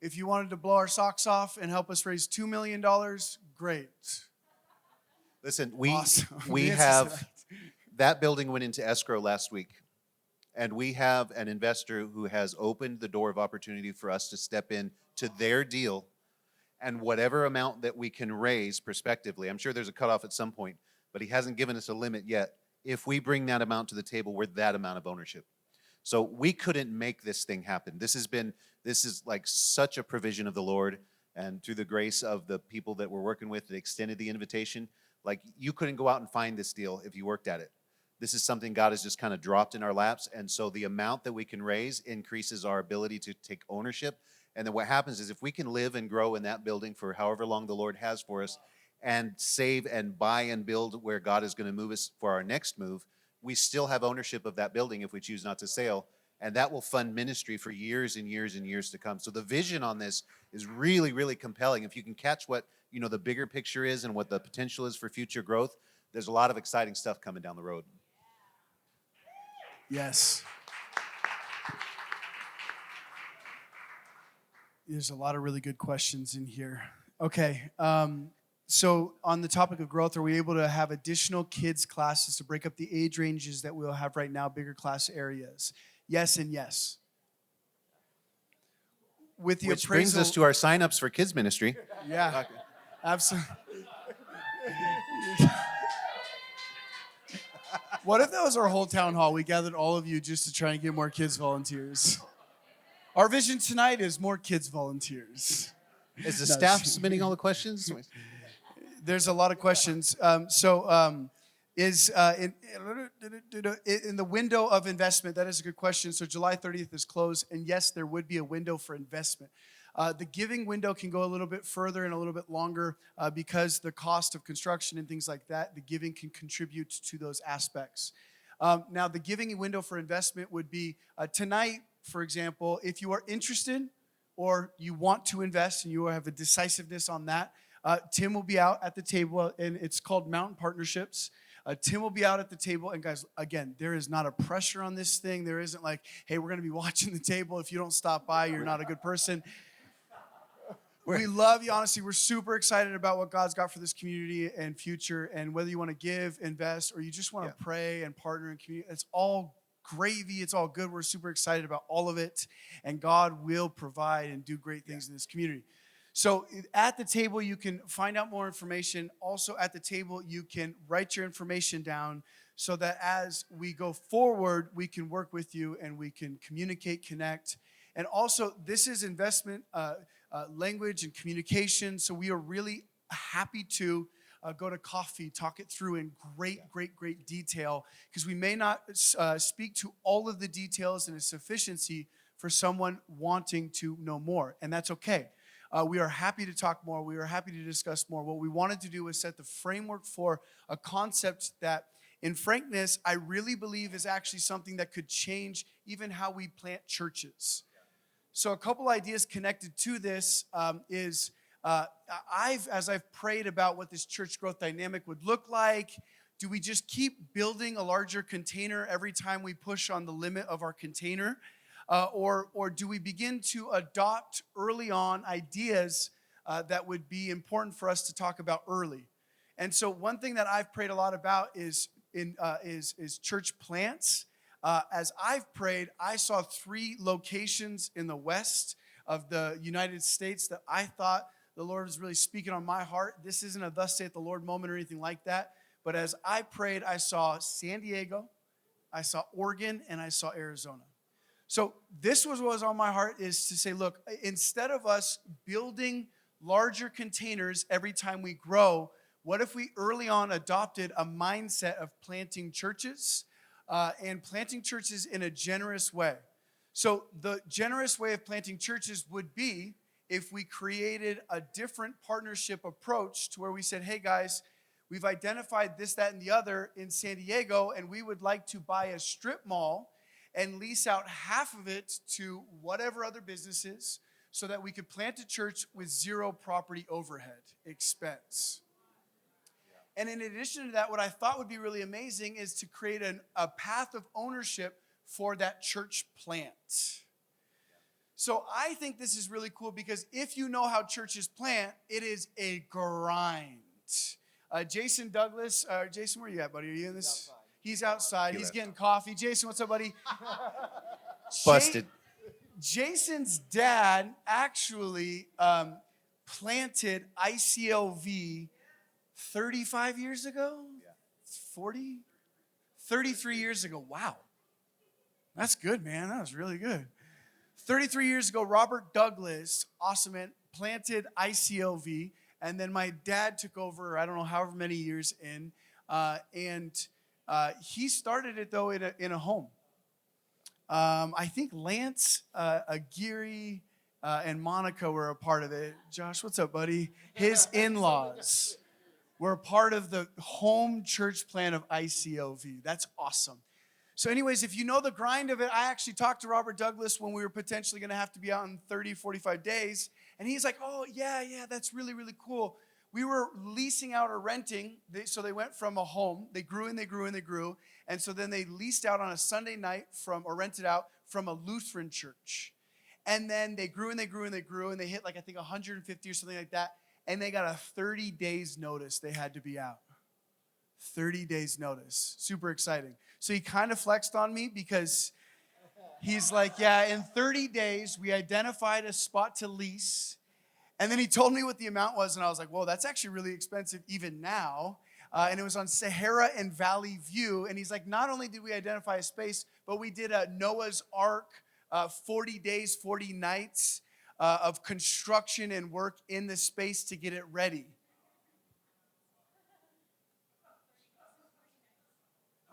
If you wanted to blow our socks off and help us raise $2 million, great. Listen, Awesome. we have, that building went into escrow last week, and we have an investor who has opened the door of opportunity for us to step in to their deal, and whatever amount that we can raise prospectively, I'm sure there's a cutoff at some point, but he hasn't given us a limit yet. If we bring that amount to the table, we're that amount of ownership. So we couldn't make this thing happen. This is like such a provision of the Lord, and through the grace of the people that we're working with that extended the invitation. Like, you couldn't go out and find this deal if you worked at it. This is something God has just kind of dropped in our laps, and so the amount that we can raise increases our ability to take ownership. And then what happens is, if we can live and grow in that building for however long the Lord has for us, and save and buy and build where God is going to move us for our next move, we still have ownership of that building if we choose not to sell, and that will fund ministry for years and years and years to come. So the vision on this is really, really compelling. If you can catch what, the bigger picture is and what the potential is for future growth, there's a lot of exciting stuff coming down the road. Yes. There's a lot of really good questions in here. Okay. So on the topic of growth, are we able to have additional kids classes to break up the age ranges that we'll have right now, bigger class areas? Yes and yes. With the Which brings us to our signups for kids ministry. Yeah, absolutely. What if that was our whole town hall? We gathered all of you just to try and get more kids volunteers. Our vision tonight is more kids volunteers. Is the staff submitting all the questions? There's a lot of questions. In the window of investment, that is a good question. So July 30th is closed, and yes, there would be a window for investment. The giving window can go a little bit further and a little bit longer because the cost of construction and things like that, the giving can contribute to those aspects. Now, the giving window for investment would be tonight, for example, if you are interested or you want to invest and you have a decisiveness on that, Tim will be out at the table, and it's called MTN Partnerships. Tim will be out at the table, and guys, again, there is not a pressure on this thing. There isn't like, hey, we're going to be watching the table. If you don't stop by, you're not a good person. We love you, honestly. We're super excited about what God's got for this community and future, and whether you want to give, invest, or you just want to pray and partner in community, it's all gravy. It's all good. We're super excited about all of it, and God will provide and do great things in this community. So at the table, you can find out more information. Also at the table, you can write your information down so that as we go forward, we can work with you and we can communicate, connect. And also, this is investment language and communication. So we are really happy to go to coffee, talk it through in great detail, because we may not speak to all of the details in a sufficiency for someone wanting to know more, and that's okay. We are happy to talk more. We are happy to discuss more. What we wanted to do was set the framework for a concept that, in frankness, I really believe is actually something that could change even how we plant churches. So a couple ideas connected to this is as I've prayed about what this church growth dynamic would look like, do we just keep building a larger container every time we push on the limit of our container? Or do we begin to adopt early on ideas that would be important for us to talk about early? And so one thing that I've prayed a lot about is church plants. As I've prayed, I saw 3 locations in the west of the United States that I thought the Lord was really speaking on my heart. This isn't a thus saith the Lord moment or anything like that. But as I prayed, I saw San Diego, I saw Oregon, and I saw Arizona. So this was what was on my heart, is to say, look, instead of us building larger containers every time we grow, what if we early on adopted a mindset of planting churches and planting churches in a generous way? So the generous way of planting churches would be if we created a different partnership approach to where we said, hey guys, we've identified this, that, and the other in San Diego, and we would like to buy a strip mall and lease out half of it to whatever other businesses so that we could plant a church with 0 property overhead expense. And in addition to that, what I thought would be really amazing is to create a path of ownership for that church plant. So I think this is really cool because if you know how churches plant, it is a grind. Jason Douglas, Jason, where are you at, buddy? Are you in this? He's outside. He's getting coffee. Jason, what's up, buddy? Busted. Jason's dad actually planted ICLV 35 years ago? 40? 33 years ago. Wow. That's good, man. That was really good. 33 years ago, Robert Douglas, awesome man, planted ICLV, and then my dad took over, I don't know, however many years in, and he started it, though, in a home. I think Lance, Aguirre, and Monica were a part of it. Josh, what's up, buddy? His in-laws were a part of the home church plan of ICLV. That's awesome. So anyways, if you know the grind of it, I actually talked to Robert Douglas when we were potentially going to have to be out in 30, 45 days. And he's like, oh, yeah, that's really, really cool. We were leasing out or renting. So they went from a home. They grew and they grew and they grew. And so then they leased out on a Sunday night or rented out from a Lutheran church. And then they grew and they grew and they grew. And they hit like, I think 150 or something like that. And they got a 30 days notice they had to be out. 30 days notice. Super exciting. So he kind of flexed on me because he's like, yeah, in 30 days, we identified a spot to lease. And then he told me what the amount was, and I was like, whoa, that's actually really expensive even now. And it was on Sahara and Valley View. And he's like, not only did we identify a space, but we did a Noah's Ark, 40 days, 40 nights of construction and work in the space to get it ready.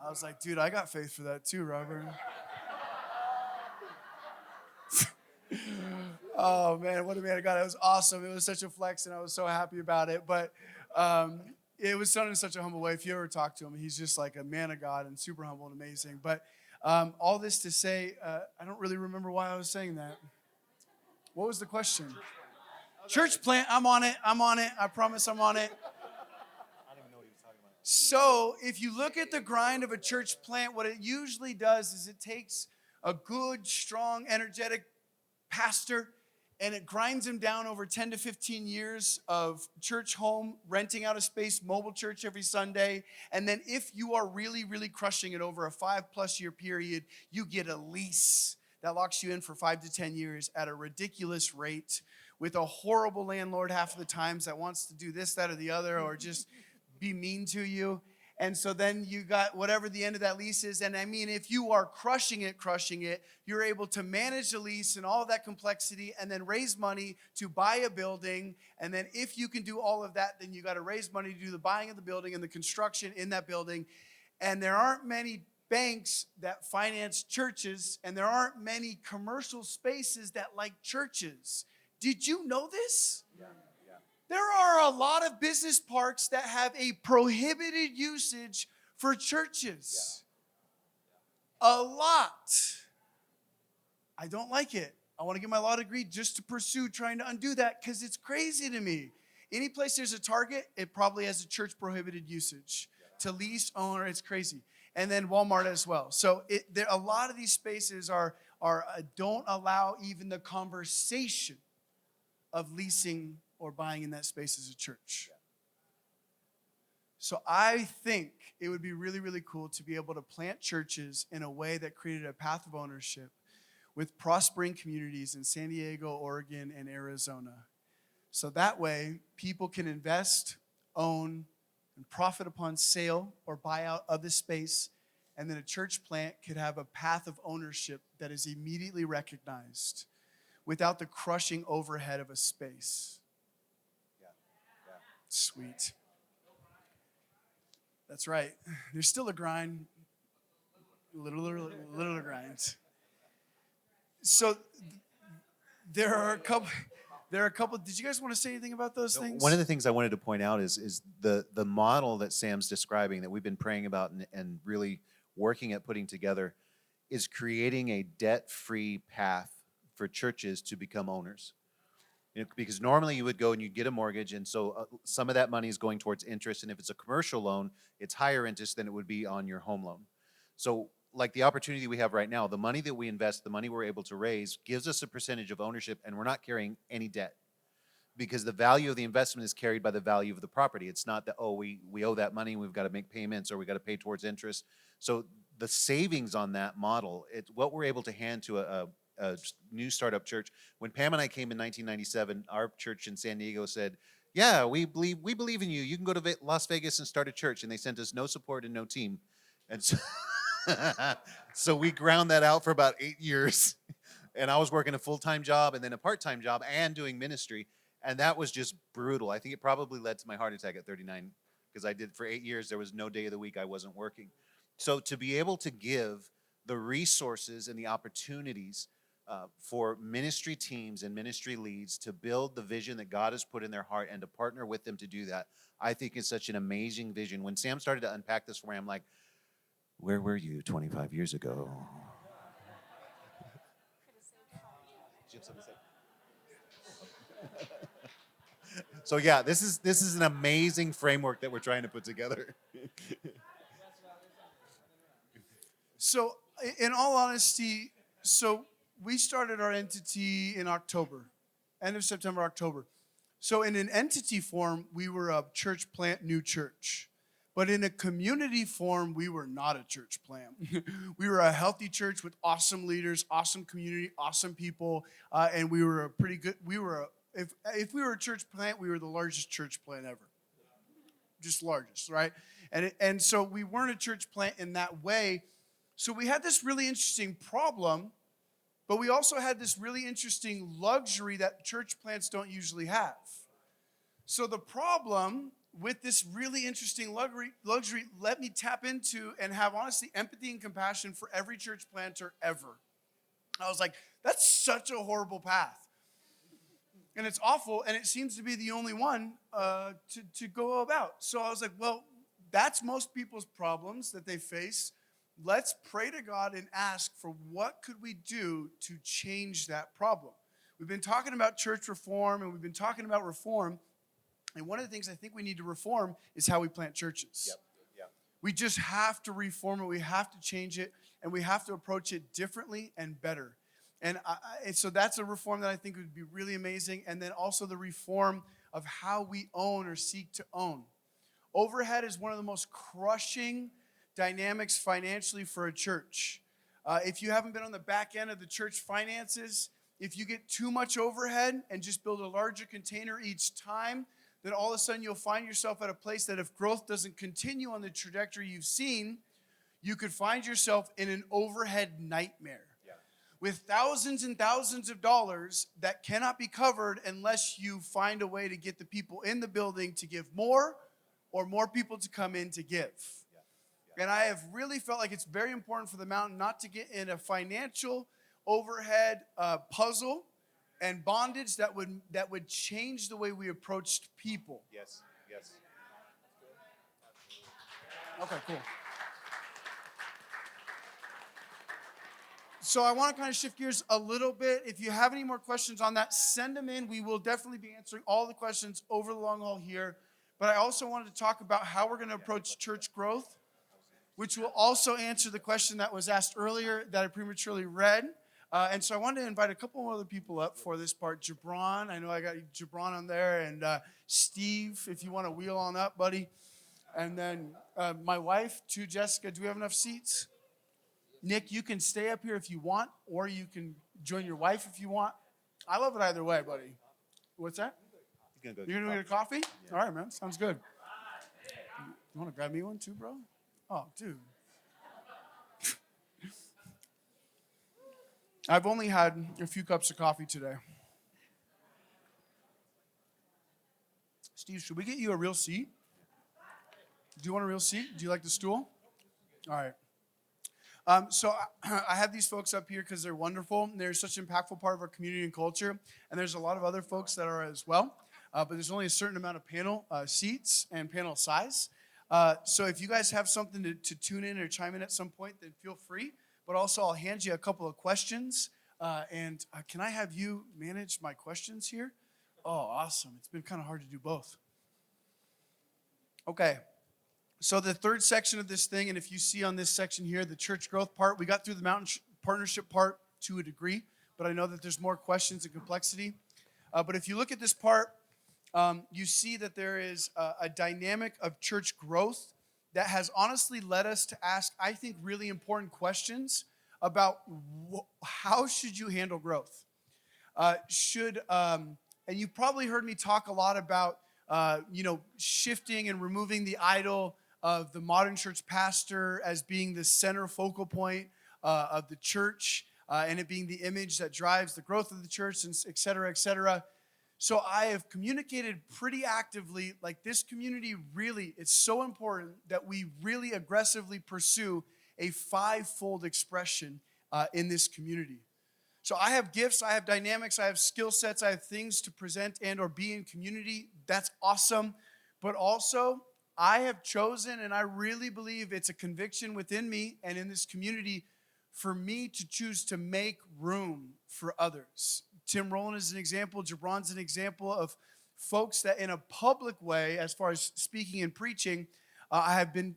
I was like, dude, I got faith for that too, Robert. Oh, man, what a man of God. It was awesome. It was such a flex, and I was so happy about it. But it was done in such a humble way. If you ever talk to him, he's just like a man of God and super humble and amazing. But all this to say, I don't really remember why I was saying that. What was the question? Church plant. I'm on it. I promise I'm on it. So if you look at the grind of a church plant, what it usually does is it takes a good, strong, energetic pastor, and it grinds him down over 10 to 15 years of church home, renting out a space, mobile church every Sunday. And then if you are really, really crushing it over a 5+ year period, you get a lease that locks you in for 5 to 10 years at a ridiculous rate with a horrible landlord half of the times that wants to do this, that, or the other, or just be mean to you. And so then you got whatever the end of that lease is. And I mean, if you are crushing it, you're able to manage the lease and all of that complexity and then raise money to buy a building. And then if you can do all of that, then you got to raise money to do the buying of the building and the construction in that building. And there aren't many banks that finance churches, and there aren't many commercial spaces that like churches. Did you know this? There are a lot of business parks that have a prohibited usage for churches. A lot. I don't like it. I want to get my law degree just to pursue trying to undo that because it's crazy to me. Any place there's a Target, it probably has a church prohibited usage. To lease, owner, it's crazy. And then Walmart as well. So a lot of these spaces don't allow even the conversation of leasing or buying in that space as a church. So I think it would be really, really cool to be able to plant churches in a way that created a path of ownership with prospering communities in San Diego, Oregon, and Arizona. So that way, people can invest, own, and profit upon sale or buyout of the space, and then a church plant could have a path of ownership that is immediately recognized without the crushing overhead of a space. Sweet. That's right. There's still a grind. Little grind. So there are a couple. Did you guys want to say anything about those things? One of the things I wanted to point out is the model that Sam's describing that we've been praying about and really working at putting together is creating a debt-free path for churches to become owners. Because normally you would go and you'd get a mortgage, and so some of that money is going towards interest, and if it's a commercial loan, it's higher interest than it would be on your home loan. So like the opportunity we have right now, the money that we invest, the money we're able to raise, gives us a percentage of ownership, and we're not carrying any debt. Because the value of the investment is carried by the value of the property. It's not that, we owe that money, we've got to make payments, or we've got to pay towards interest. So the savings on that model, it's what we're able to hand to a new startup church. When Pam and I came in 1997, our church in San Diego said, yeah, we believe in you. You can go to Las Vegas and start a church. And they sent us no support and no team. And so, so we ground that out for about 8 years. And I was working a full-time job and then a part-time job and doing ministry. And that was just brutal. I think it probably led to my heart attack at 39 because I did for 8 years. There was no day of the week I wasn't working. So to be able to give the resources and the opportunities for ministry teams and ministry leads to build the vision that God has put in their heart and to partner with them to do that, I think is such an amazing vision. When Sam started to unpack this for me, I'm like, where were you 25 years ago? So yeah, this is an amazing framework that we're trying to put together. So in all honesty, we started our entity in October, end of September, October. So in an entity form, we were a church plant, new church. But in a community form, we were not a church plant. We were a healthy church with awesome leaders, awesome community, awesome people, and we were if we were a church plant, we were the largest church plant ever. Just largest, right? And so we weren't a church plant in that way. So we had this really interesting problem, but we also had this really interesting luxury that church plants don't usually have. So the problem with this really interesting luxury, let me tap into and have, honestly, empathy and compassion for every church planter ever. I was like, that's such a horrible path. And it's awful, and it seems to be the only one to go about. So I was like, well, that's most people's problems that they face. Let's pray to God and ask for what could we do to change that problem. We've been talking about church reform, and we've been talking about reform. And one of the things I think we need to reform is how we plant churches. Yep. We just have to reform it. We have to change it, and we have to approach it differently and better. And so that's a reform that I think would be really amazing. And then also the reform of how we own or seek to own. Overhead is one of the most crushing dynamics financially for a church. If you haven't been on the back end of the church finances, if you get too much overhead and just build a larger container each time, then all of a sudden you'll find yourself at a place that if growth doesn't continue on the trajectory you've seen, you could find yourself in an overhead nightmare with thousands and thousands of dollars that cannot be covered unless you find a way to get the people in the building to give more or more people to come in to give. And I have really felt like it's very important for the mountain not to get in a financial overhead puzzle and bondage that would change the way we approached people. Yes, yes. Okay, cool. So I want to kind of shift gears a little bit. If you have any more questions on that, send them in. We will definitely be answering all the questions over the long haul here. But I also wanted to talk about how we're going to approach church growth, which will also answer the question that was asked earlier that I prematurely read. And so I wanted to invite a couple more other people up for this part. Jabron, I know I got Jabron on there, and Steve, if you want to wheel on up, buddy. And then my wife, too, Jessica. Do we have enough seats? Nick, you can stay up here if you want, or you can join your wife if you want. I love it either way, buddy. What's that? You're going to get a coffee? Yeah. All right, man. Sounds good. You want to grab me one too, bro? Oh, dude. I've only had a few cups of coffee today. Steve, should we get you a real seat? Do you want a real seat? Do you like the stool? All right. So I have these folks up here because they're wonderful. And they're such an impactful part of our community and culture. And there's a lot of other folks that are as well. But there's only a certain amount of panel seats and panel size. So if you guys have something to tune in or chime in at some point, then feel free. But also, I'll hand you a couple of questions. And can I have you manage my questions here? Oh, awesome. It's been kind of hard to do both. Okay. So the third section of this thing, and if you see on this section here, the church growth part, we got through the mountain partnership part to a degree, but I know that there's more questions and complexity. But if you look at this part, you see that there is a dynamic of church growth that has honestly led us to ask, I think, really important questions about how should you handle growth? And you've probably heard me talk a lot about, shifting and removing the idol of the modern church pastor as being the center focal point of the church, and it being the image that drives the growth of the church, and et cetera, et cetera. So I have communicated pretty actively, like this community really, it's so important that we really aggressively pursue a five-fold expression in this community. So I have gifts, I have dynamics, I have skill sets, I have things to present and or be in community. That's awesome. But also, I have chosen, and I really believe it's a conviction within me and in this community, for me to choose to make room for others. Tim Rowland is an example. Jabron's an example of folks that in a public way, as far as speaking and preaching, I have been,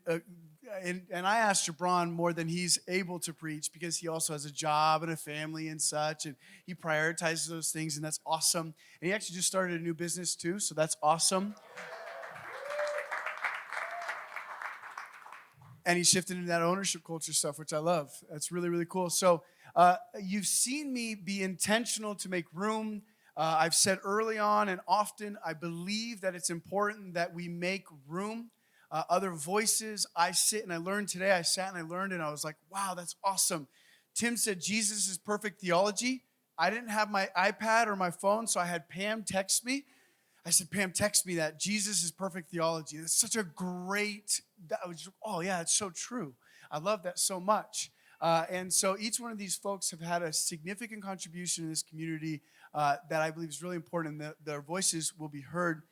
and I asked Jabron more than he's able to preach because he also has a job and a family and such, and he prioritizes those things, and that's awesome. And he actually just started a new business too, so that's awesome. And he shifted into that ownership culture stuff, which I love. That's really, really cool. So you've seen me be intentional to make room. I've said early on and often, I believe that it's important that we make room. Other voices, I sit and I learned today. I sat and I learned and I was like, wow, that's awesome. Tim said Jesus is perfect theology. I didn't have my iPad or my phone, so I had Pam text me. I said, Pam, text me that. Jesus is perfect theology. It's such a great, oh yeah, it's so true. I love that so much. And so each one of these folks have had a significant contribution in this community that I believe is really important, and their voices will be heard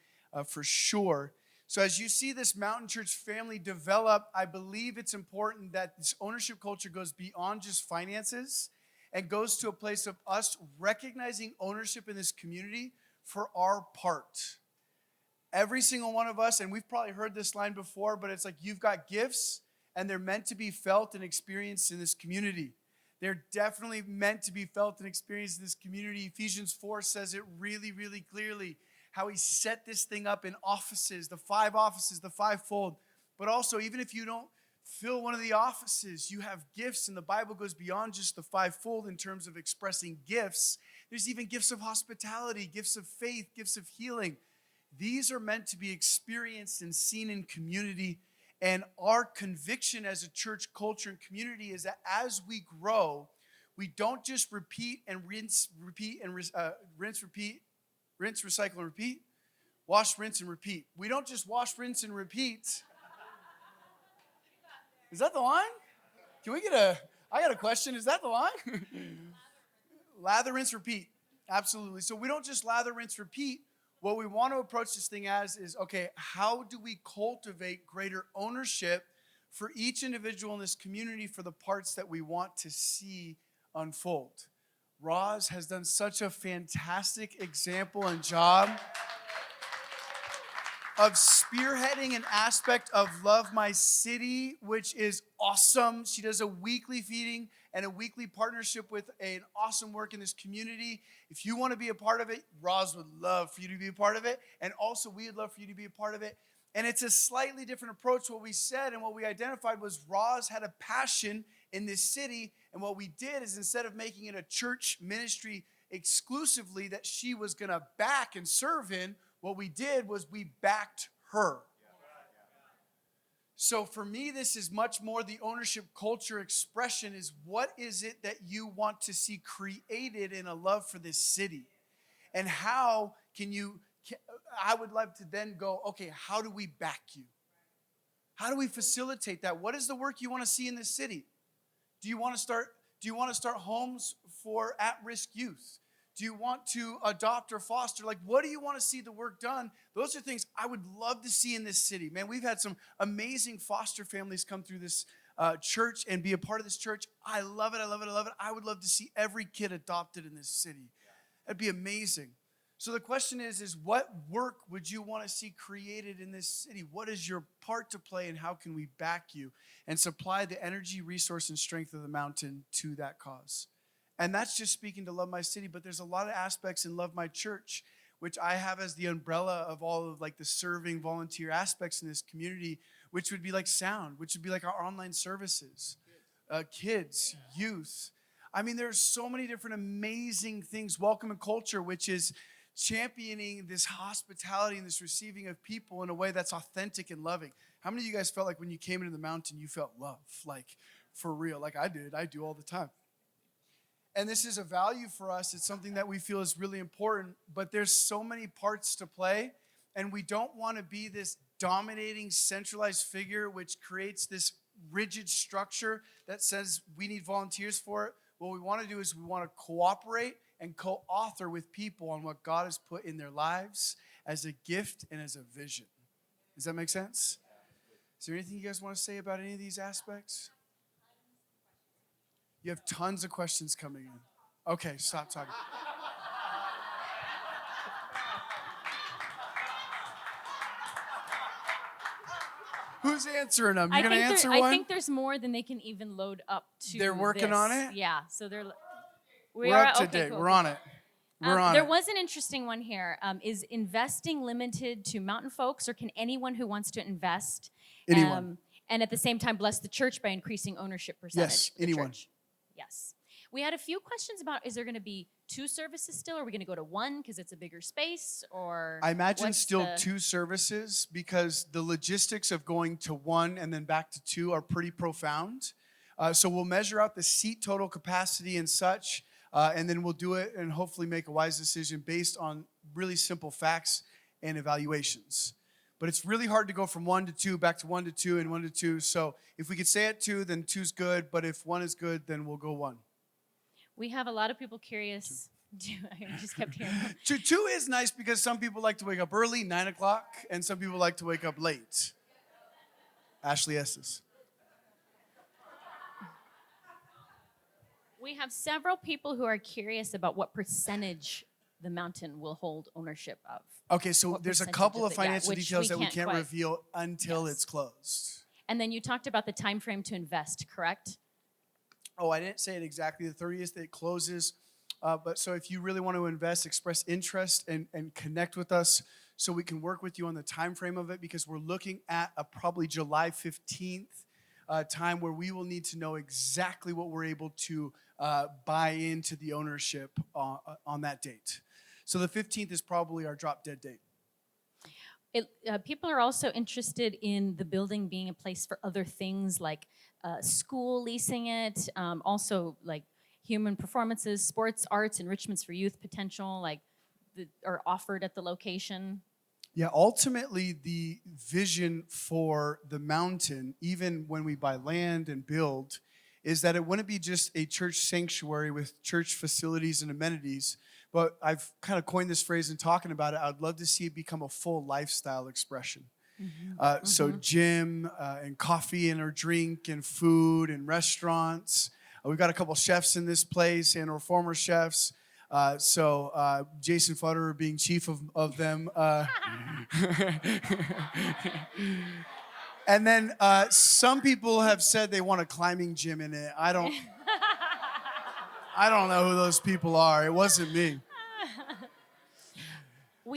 for sure. So as you see this Mountain Church family develop, I believe it's important that this ownership culture goes beyond just finances and goes to a place of us recognizing ownership in this community for our part. Every single one of us, and we've probably heard this line before, but it's like you've got gifts and they're meant to be felt and experienced in this community. They're definitely meant to be felt and experienced in this community. Ephesians 4 says it really, really clearly, how he set this thing up in offices, the fivefold. But also, even if you don't fill one of the offices, you have gifts, and the Bible goes beyond just the fivefold in terms of expressing gifts. There's even gifts of hospitality, gifts of faith, gifts of healing. These are meant to be experienced and seen in community. And our conviction as a church culture and community is that as we grow, we don't just repeat and rinse, repeat, rinse, recycle, and repeat. Wash, rinse, and repeat. We don't just wash, rinse, and repeat. Is that the line? Can we get I got a question. Is that the line? Lather, rinse, repeat. Absolutely. So we don't just lather, rinse, repeat. What we want to approach this thing as is, okay, how do we cultivate greater ownership for each individual in this community for the parts that we want to see unfold? Roz has done such a fantastic example and job of spearheading an aspect of Love My City, which is awesome. She does a weekly feeding and a weekly partnership with an awesome work in this community. If you want to be a part of it, Roz would love for you to be a part of it. And also, we would love for you to be a part of it. And it's a slightly different approach. What we said and what we identified was Roz had a passion in this city. And what we did is instead of making it a church ministry exclusively that she was going to back and serve in, what we did was we backed her. So for me, this is much more the ownership culture expression is what is it that you want to see created in a love for this city? And how can you, I would love to then go, okay, how do we back you? How do we facilitate that? What is the work you want to see in this city? Do you want to start homes for at-risk youth? Do you want to adopt or foster? Like, what do you want to see the work done? Those are things I would love to see in this city. Man, we've had some amazing foster families come through this church and be a part of this church. I love it. I love it. I love it. I would love to see every kid adopted in this city. That'd be amazing. So the question is what work would you want to see created in this city? What is your part to play and how can we back you and supply the energy, resource, and strength of the mountain to that cause? And that's just speaking to Love My City, but there's a lot of aspects in Love My Church, which I have as the umbrella of all of like the serving volunteer aspects in this community, which would be like sound, which would be like our online services, kids, youth. I mean, there's so many different amazing things. Welcome and culture, which is championing this hospitality and this receiving of people in a way that's authentic and loving. How many of you guys felt like when you came into the mountain, you felt love? Like for real, like I did. I do all the time. And this is a value for us. It's something that we feel is really important, but there's so many parts to play, and we don't want to be this dominating, centralized figure which creates this rigid structure that says we need volunteers for it. What we want to do is we want to cooperate and co-author with people on what God has put in their lives as a gift and as a vision. Does that make sense? Is there anything you guys want to say about any of these aspects? You have tons of questions coming in. Okay, stop talking. Who's answering them? You gonna answer one? I think there's more than they can even load up to. They're working on it? Yeah, so We're up to date. We're on it. We're on there it. was an interesting one here. Is investing limited to mountain folks, or can anyone who wants to invest Anyone. And at the same time bless the church by increasing ownership percentage? Yes, of the anyone. church? Yes. We had a few questions about, is there going to be 2 services still? Are we going to go to 1 because it's a bigger space? Or I imagine what's still the- 2 services because the logistics of going to 1 and then back to 2 are pretty profound. So we'll measure out the seat total capacity and such, and then we'll do it and hopefully make a wise decision based on really simple facts and evaluations. But it's really hard to go from 1 to 2, back to 1 to 2, and 1 to 2. So if we could stay at 2, then 2's good. But if 1 is good, then we'll go 1. We have a lot of people curious. I just kept hearing. 2 is nice because some people like to wake up early, 9 o'clock, and some people like to wake up late. Ashley Estes. We have several people who are curious about what percentage the mountain will hold ownership of. Okay, so What there's a percentage couple of of it, yeah, financial which details that we can't can't quite- reveal until Yes. it's closed. And then you talked about the time frame to invest, correct? Oh, I didn't say it exactly. The 30th it closes. But so if you really want to invest, express interest and connect with us so we can work with you on the time frame of it, because we're looking at a probably July 15th time where we will need to know exactly what we're able to buy into the ownership on that date. So the 15th is probably our drop dead date. People are also interested in the building being a place for other things like school leasing it, also like human performances, sports, arts, enrichments for youth potential, like are offered at the location. Yeah, ultimately, the vision for the mountain, even when we buy land and build, is that it wouldn't be just a church sanctuary with church facilities and amenities, but I've kind of coined this phrase in talking about it. I'd love to see it become a full lifestyle expression. So gym and coffee and or drink and food and restaurants. We've got a couple chefs in this place and or former chefs. Jason Futterer being chief of them. And then some people have said they want a climbing gym in it. I don't know who those people are. It wasn't me.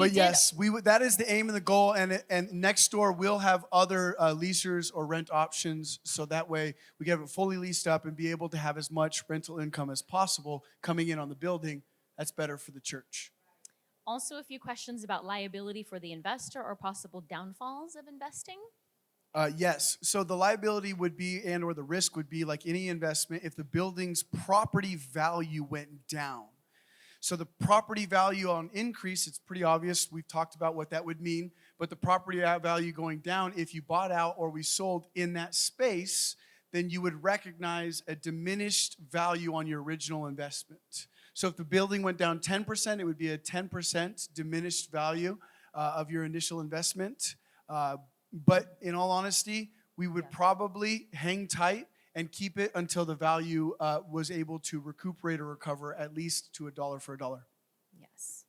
Yes, that is the aim and the goal. And next door we'll have other leasers or rent options, so that way we get it fully leased up and be able to have as much rental income as possible coming in on the building. That's better for the church. Also, a few questions about liability for the investor or possible downfalls of investing. Yes. So the liability would be, and or the risk would be like any investment, if the building's property value went down. So the property value on increase, it's pretty obvious. We've talked about what that would mean. But the property value going down, if you bought out or we sold in that space, then you would recognize a diminished value on your original investment. So if the building went down 10%, it would be a 10% diminished value of your initial investment. But in all honesty, we would probably hang tight and keep it until the value was able to recuperate or recover at least to $1 for $1. Yes.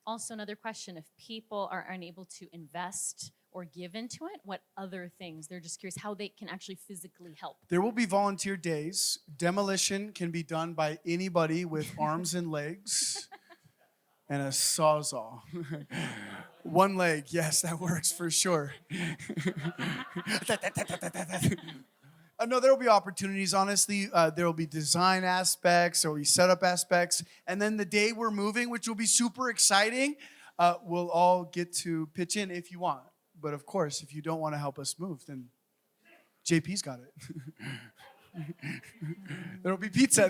Also, another question, if people are unable to invest or give into it, what other things? They're just curious how they can actually physically help. There will be volunteer days. Demolition can be done by anybody with arms and legs and a sawzall. One leg, yes, that works for sure. No, there will be opportunities, honestly. There will be design aspects, there will be setup aspects. And then the day we're moving, which will be super exciting, we'll all get to pitch in if you want. But of course, if you don't want to help us move, then JP's got it. There'll be pizza.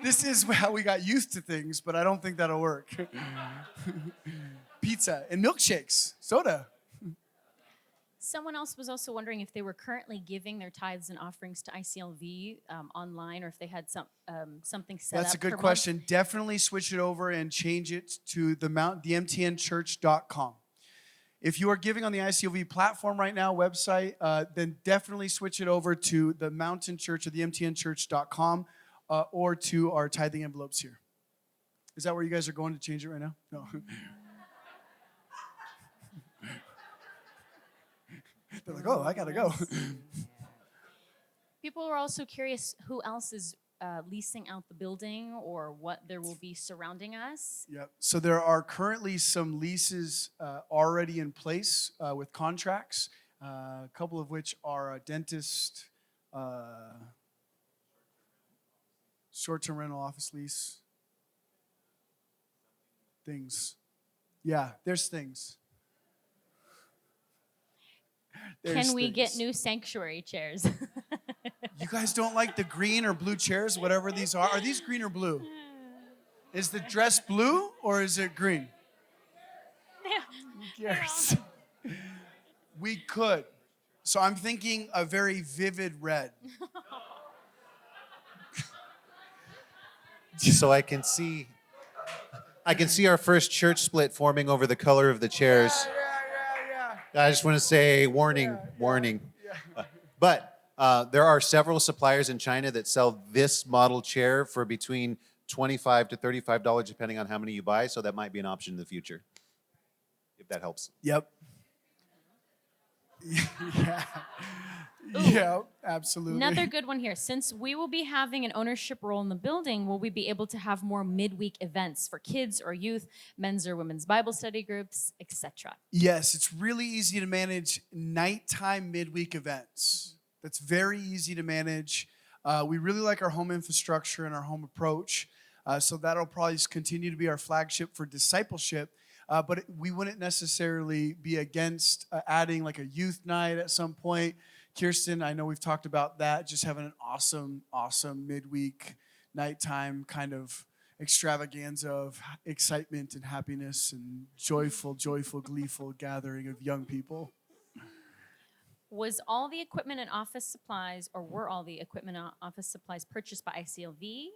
This is how we got used to things, but I don't think that'll work. Pizza and milkshakes, soda. Someone else was also wondering if they were currently giving their tithes and offerings to ICLV online, or if they had something set up. That's a good question. Definitely switch it over and change it to the MTNchurch.com. If you are giving on the ICLV platform right now, website, then definitely switch it over to the Mountain Church or the MTNchurch.com or to our tithing envelopes here. Is that where you guys are going to change it right now? No. They're like, oh, I gotta go. People were also curious who else is leasing out the building or what there will be surrounding us. Yep. So there are currently some leases already in place with contracts, a couple of which are a dentist, short-term rental office lease, things. Yeah, there's things. Can we get new sanctuary chairs? You guys don't like the green or blue chairs, whatever these are? Are these green or blue? Is the dress blue or is it green? Who cares? We could. So I'm thinking a very vivid red. So I can see our first church split forming over the color of the chairs. Yeah. I just want to say warning. But there are several suppliers in China that sell this model chair for between $25 to $35, depending on how many you buy. So that might be an option in the future, if that helps. Yep. Yeah. Yeah, absolutely. Another good one here. Since we will be having an ownership role in the building, will we be able to have more midweek events for kids or youth, men's or women's Bible study groups, etc.? Yes, it's really easy to manage nighttime midweek events. That's very easy to manage. We really like our home infrastructure and our home approach. So that'll probably continue to be our flagship for discipleship. But we wouldn't necessarily be against adding like a youth night at some point. Kirsten, I know we've talked about that, just having an awesome midweek, nighttime kind of extravaganza of excitement and happiness and joyful, gleeful gathering of young people. Was all the equipment and office supplies, or were all the equipment and office supplies purchased by ICLV,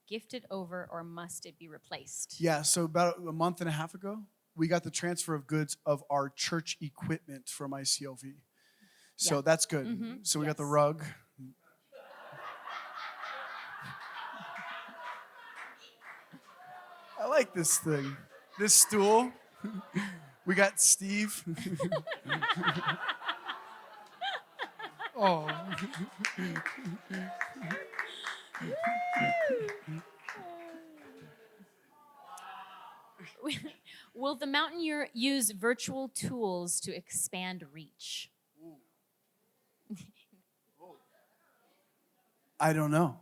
gifted over, or must it be replaced? Yeah, so about a month and a half ago, we got the transfer of goods of our church equipment from ICLV. So Yeah. that's good. Mhm, So we got the yes. rug. I like this thing. This stool. We got Steve. Oh. Will the Mountaineer use virtual tools to expand reach? I don't know.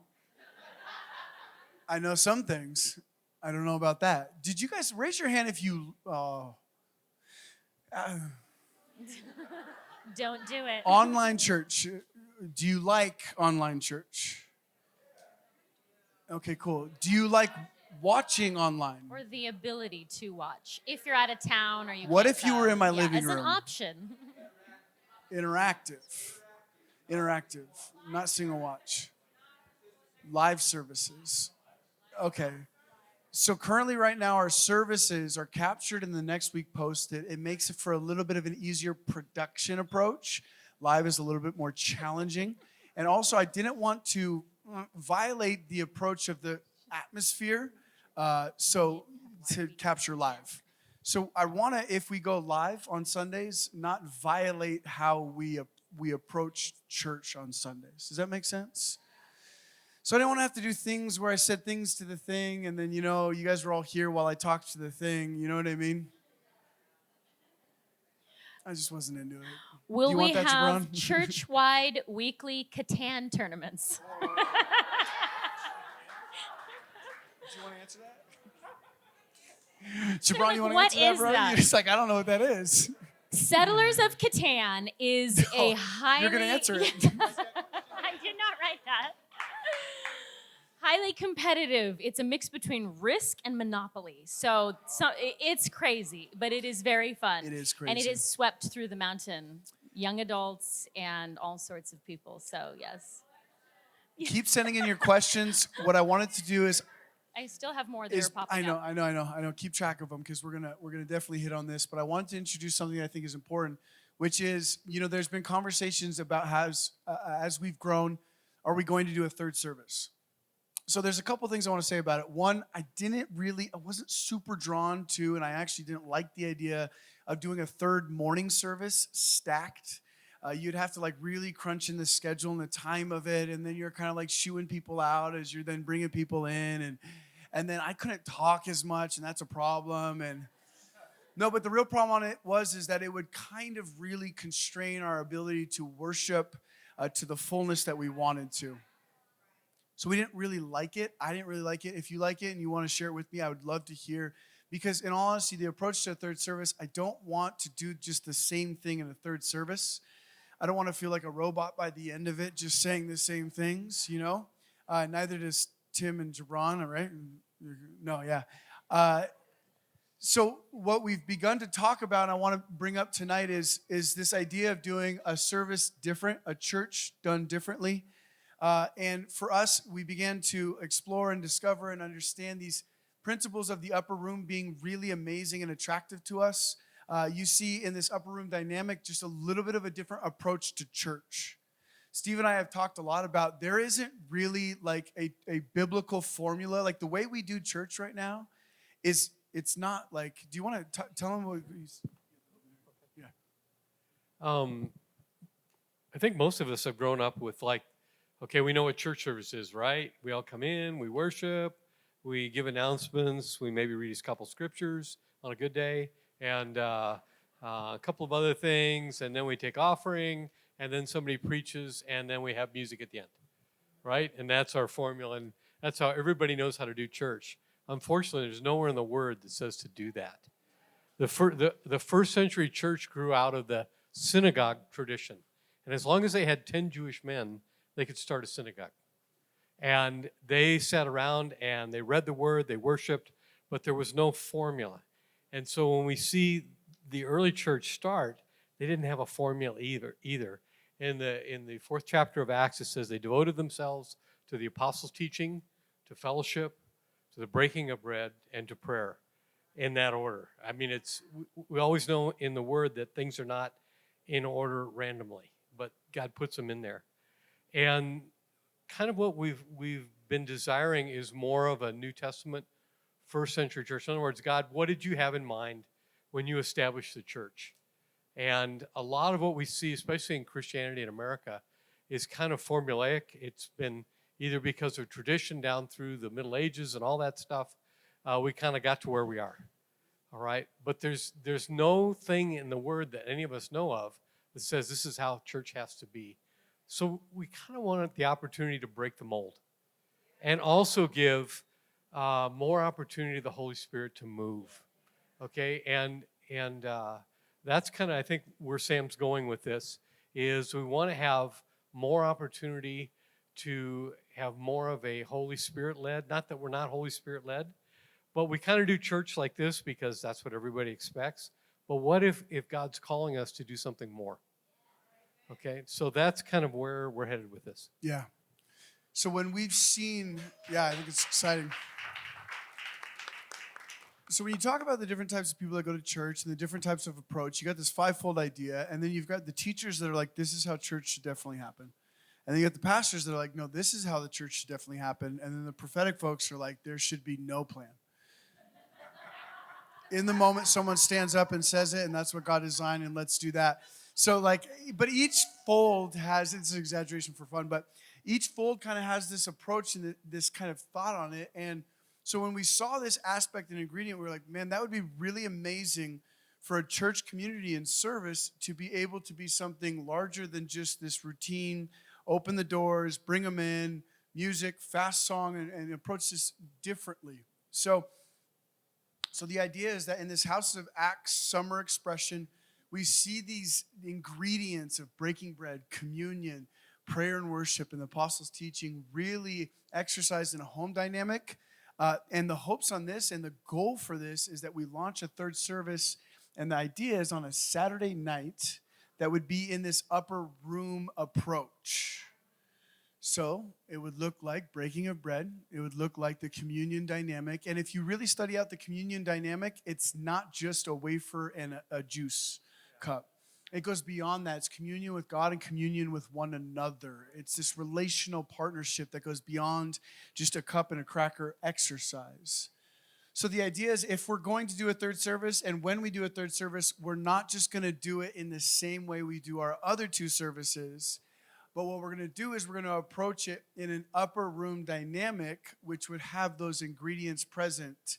I know some things. I don't know about that. Did you guys raise your hand if you Don't do it. online church? Do you like online church? Okay, cool. Do you like watching online? Or the ability to watch. If you're out of town or you What can't if you were in my yeah, living as room? an option. Interactive, not single watch. Live services. Okay. So currently right now our services are captured and the next week posted. It makes it for a little bit of an easier production approach. Live is a little bit more challenging. And also I didn't want to violate the approach of the atmosphere so to capture live. So I want to, if we go live on Sundays, not violate how we approach church on Sundays. Does that make sense? So I didn't want to have to do things where I said things to the thing and then, you guys were all here while I talked to the thing. You know what I mean? I just wasn't into it. Will you we want that, have Jabron? church-wide weekly Catan tournaments? Do you want to answer that? Jabron, like, you want to what answer that, is bro? that? You're just like, I don't know what that is. Settlers of Catan is a highly... You're going to answer it. I did not write that. Highly competitive. It's a mix between Risk and Monopoly. So it's crazy, but it is very fun. It is crazy. And it is swept through the mountain. Young adults and all sorts of people. So, yes. Keep sending in your questions. What I wanted to do is I still have more that are popping up. I know. Keep track of them because we're gonna definitely hit on this. But I wanted to introduce something I think is important, which is there's been conversations about as we've grown, are we going to do a third service? So there's a couple things I want to say about it. One, I wasn't super drawn to, and I actually didn't like the idea of doing a third morning service stacked. You'd have to really crunch in the schedule and the time of it, and then you're kind of shooing people out as you're then bringing people in, and then I couldn't talk as much, and that's a problem. And no, but the real problem on it is that it would kind of really constrain our ability to worship to the fullness that we wanted to. So we didn't really like it. I didn't really like it. If you like it and you want to share it with me, I would love to hear. Because in all honesty, the approach to a third service, I don't want to do just the same thing in a third service. I don't want to feel like a robot by the end of it, just saying the same things, Neither does Tim and Jabron, all right? No, yeah. So what we've begun to talk about, and I want to bring up tonight, is this idea of doing a service different, a church done differently. And for us, we began to explore and discover and understand these principles of the upper room being really amazing and attractive to us. You see in this upper room dynamic just a little bit of a different approach to church. Steve and I have talked a lot about there isn't really a biblical formula. The way we do church right now it's not do you want to tell them what yeah. I think most of us have grown up with okay, we know what church service is, right? We all come in, we worship, we give announcements, we maybe read a couple scriptures on a good day, and a couple of other things, and then we take offering, and then somebody preaches, and then we have music at the end, right? And that's our formula, and that's how everybody knows how to do church. Unfortunately, there's nowhere in the Word that says to do that. The first century church grew out of the synagogue tradition, and as long as they had 10 Jewish men, they could start a synagogue. And they sat around and they read the word, they worshiped, but there was no formula. And so when we see the early church start, they didn't have a formula either. In the fourth chapter of Acts, it says they devoted themselves to the apostles' teaching, to fellowship, to the breaking of bread, and to prayer, in that order. I mean, we always know in the Word that things are not in order randomly, but God puts them in there. And kind of what we've been desiring is more of a New Testament first century church. In other words, God, what did you have in mind when you established the church? And a lot of what we see, especially in Christianity in America, is kind of formulaic. It's been either because of tradition down through the Middle Ages and all that stuff, we kind of got to where we are. All right? But there's no thing in the Word that any of us know of that says this is how church has to be. So we kind of wanted the opportunity to break the mold and also give more opportunity to the Holy Spirit to move. Okay? And that's kind of, I think, where Sam's going with this, is we want to have more opportunity to have more of a Holy Spirit-led, not that we're not Holy Spirit-led, but we kind of do church like this because that's what everybody expects. But what if God's calling us to do something more? Okay, so that's kind of where we're headed with this. Yeah. So when we've seen, I think it's exciting. So when you talk about the different types of people that go to church and the different types of approach, you got this fivefold idea, and then you've got the teachers that are like, this is how church should definitely happen. And then you got the pastors that are like, no, this is how the church should definitely happen. And then the prophetic folks are like, there should be no plan. In the moment, someone stands up and says it, and that's what God designed, and let's do that. So but each fold has, it's an exaggeration for fun, but each fold kind of has this approach and this kind of thought on it. And so when we saw this aspect and ingredient, we were like, man, that would be really amazing for a church community and service to be able to be something larger than just this routine, open the doors, bring them in, music, fast song, and approach this differently. So the idea is that in this House of Acts summer expression, we see these ingredients of breaking bread, communion, prayer and worship, and the apostles' teaching really exercised in a home dynamic. And the hopes on this and the goal for this is that we launch a third service, and the idea is on a Saturday night that would be in this upper room approach. So it would look like breaking of bread. It would look like the communion dynamic. And if you really study out the communion dynamic, it's not just a wafer and a juice cup. It goes beyond that. It's communion with God and communion with one another. It's this relational partnership that goes beyond just a cup and a cracker exercise. So the idea is if we're going to do a third service, and when we do a third service, we're not just going to do it in the same way we do our other two services, but what we're going to do is we're going to approach it in an upper room dynamic, which would have those ingredients present.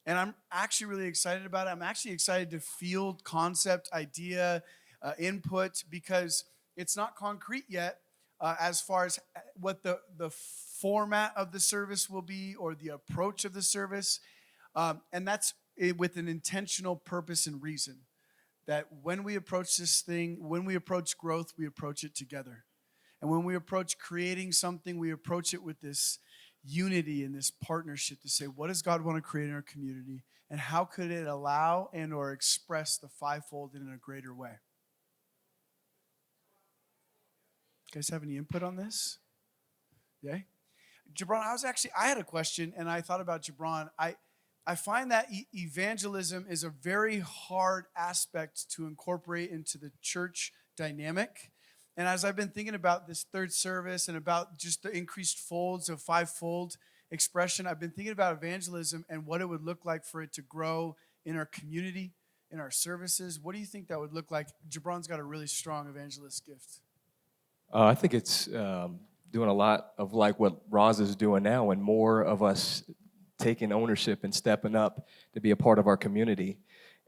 And I'm actually really excited about it. I'm actually excited to field concept, idea, input, because it's not concrete yet as far as what the format of the service will be or the approach of the service. And that's with an intentional purpose and reason, that when we approach this thing, when we approach growth, we approach it together. And when we approach creating something, we approach it with this unity and this partnership to say, what does God want to create in our community? And how could it allow and or express the fivefold in a greater way? You guys have any input on this? Yeah? Gibran, I had a question, and I thought about Gibran. I find that evangelism is a very hard aspect to incorporate into the church dynamic. And as I've been thinking about this third service and about just the increased folds of fivefold expression, I've been thinking about evangelism and what it would look like for it to grow in our community, in our services. What do you think that would look like? Gibran's got a really strong evangelist gift. I think it's doing a lot of like what Roz is doing now, and more of us taking ownership and stepping up to be a part of our community.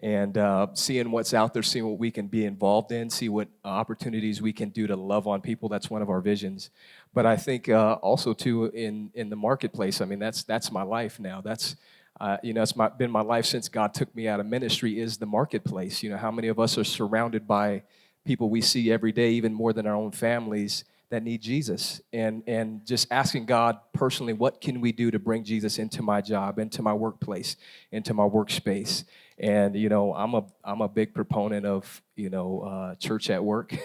And seeing what's out there, seeing what we can be involved in, see what opportunities we can do to love on people. That's one of our visions. But I think also too in the marketplace. I mean, that's my life now. That's it's been my life since God took me out of ministry. Is the marketplace. How many of us are surrounded by people we see every day, even more than our own families, that need Jesus, and just asking God personally, what can we do to bring Jesus into my job, into my workplace, into my workspace? And I'm a big proponent of church at work.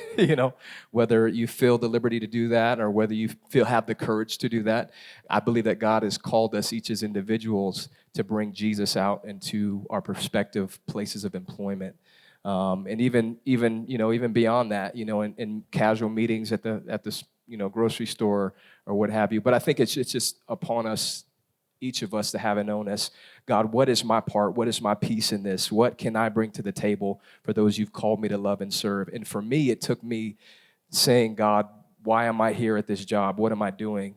Whether you feel the liberty to do that or whether you have the courage to do that, I believe that God has called us each as individuals to bring Jesus out into our prospective places of employment. And even beyond that, in casual meetings at the grocery store or what have you. But I think it's just upon us, each of us, to have it known as, God, what is my part? What is my piece in this? What can I bring to the table for those you've called me to love and serve? And for me, it took me saying, God, why am I here at this job? What am I doing?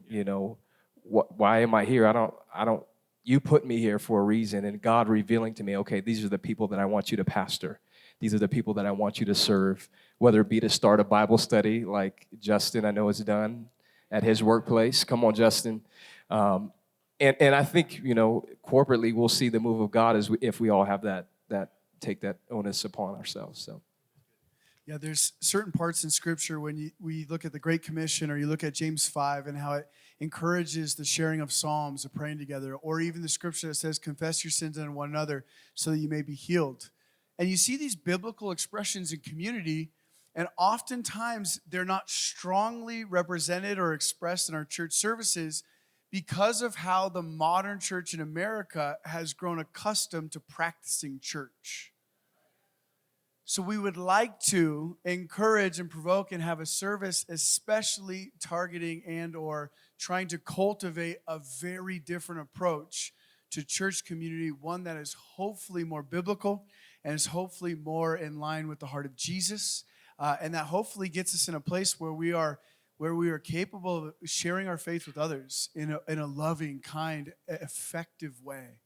Why am I here? I don't. You put me here for a reason, and God revealing to me, okay, these are the people that I want you to pastor. These are the people that I want you to serve, whether it be to start a Bible study like Justin, I know, has done at his workplace. Come on, Justin. And I think, corporately we'll see the move of God if we all have that take that onus upon ourselves. So. Yeah, there's certain parts in Scripture when we look at the Great Commission, or you look at James 5 and how it encourages the sharing of psalms, of praying together, or even the Scripture that says, confess your sins unto one another so that you may be healed. And you see these biblical expressions in community, and oftentimes they're not strongly represented or expressed in our church services because of how the modern church in America has grown accustomed to practicing church. So we would like to encourage and provoke and have a service especially targeting and or trying to cultivate a very different approach to church community, one that is hopefully more biblical and is hopefully more in line with the heart of Jesus, and that hopefully gets us in a place where we are capable of sharing our faith with others in a loving, kind, effective way.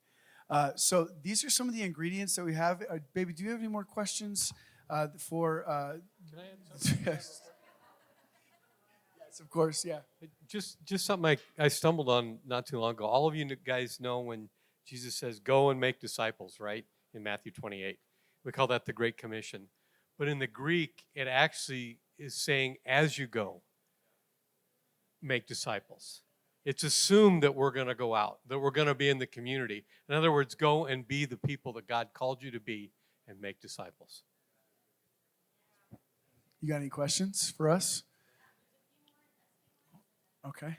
So these are some of the ingredients that we have. Baby, do you have any more questions for? Can I add something? Yes, of course, yeah. Just something I stumbled on not too long ago. All of you guys know when Jesus says, go and make disciples, right? In Matthew 28. We call that the Great Commission. But in the Greek, it actually is saying, as you go, make disciples. It's assumed that we're going to go out, that we're going to be in the community. In other words, go and be the people that God called you to be and make disciples. You got any questions for us? Okay.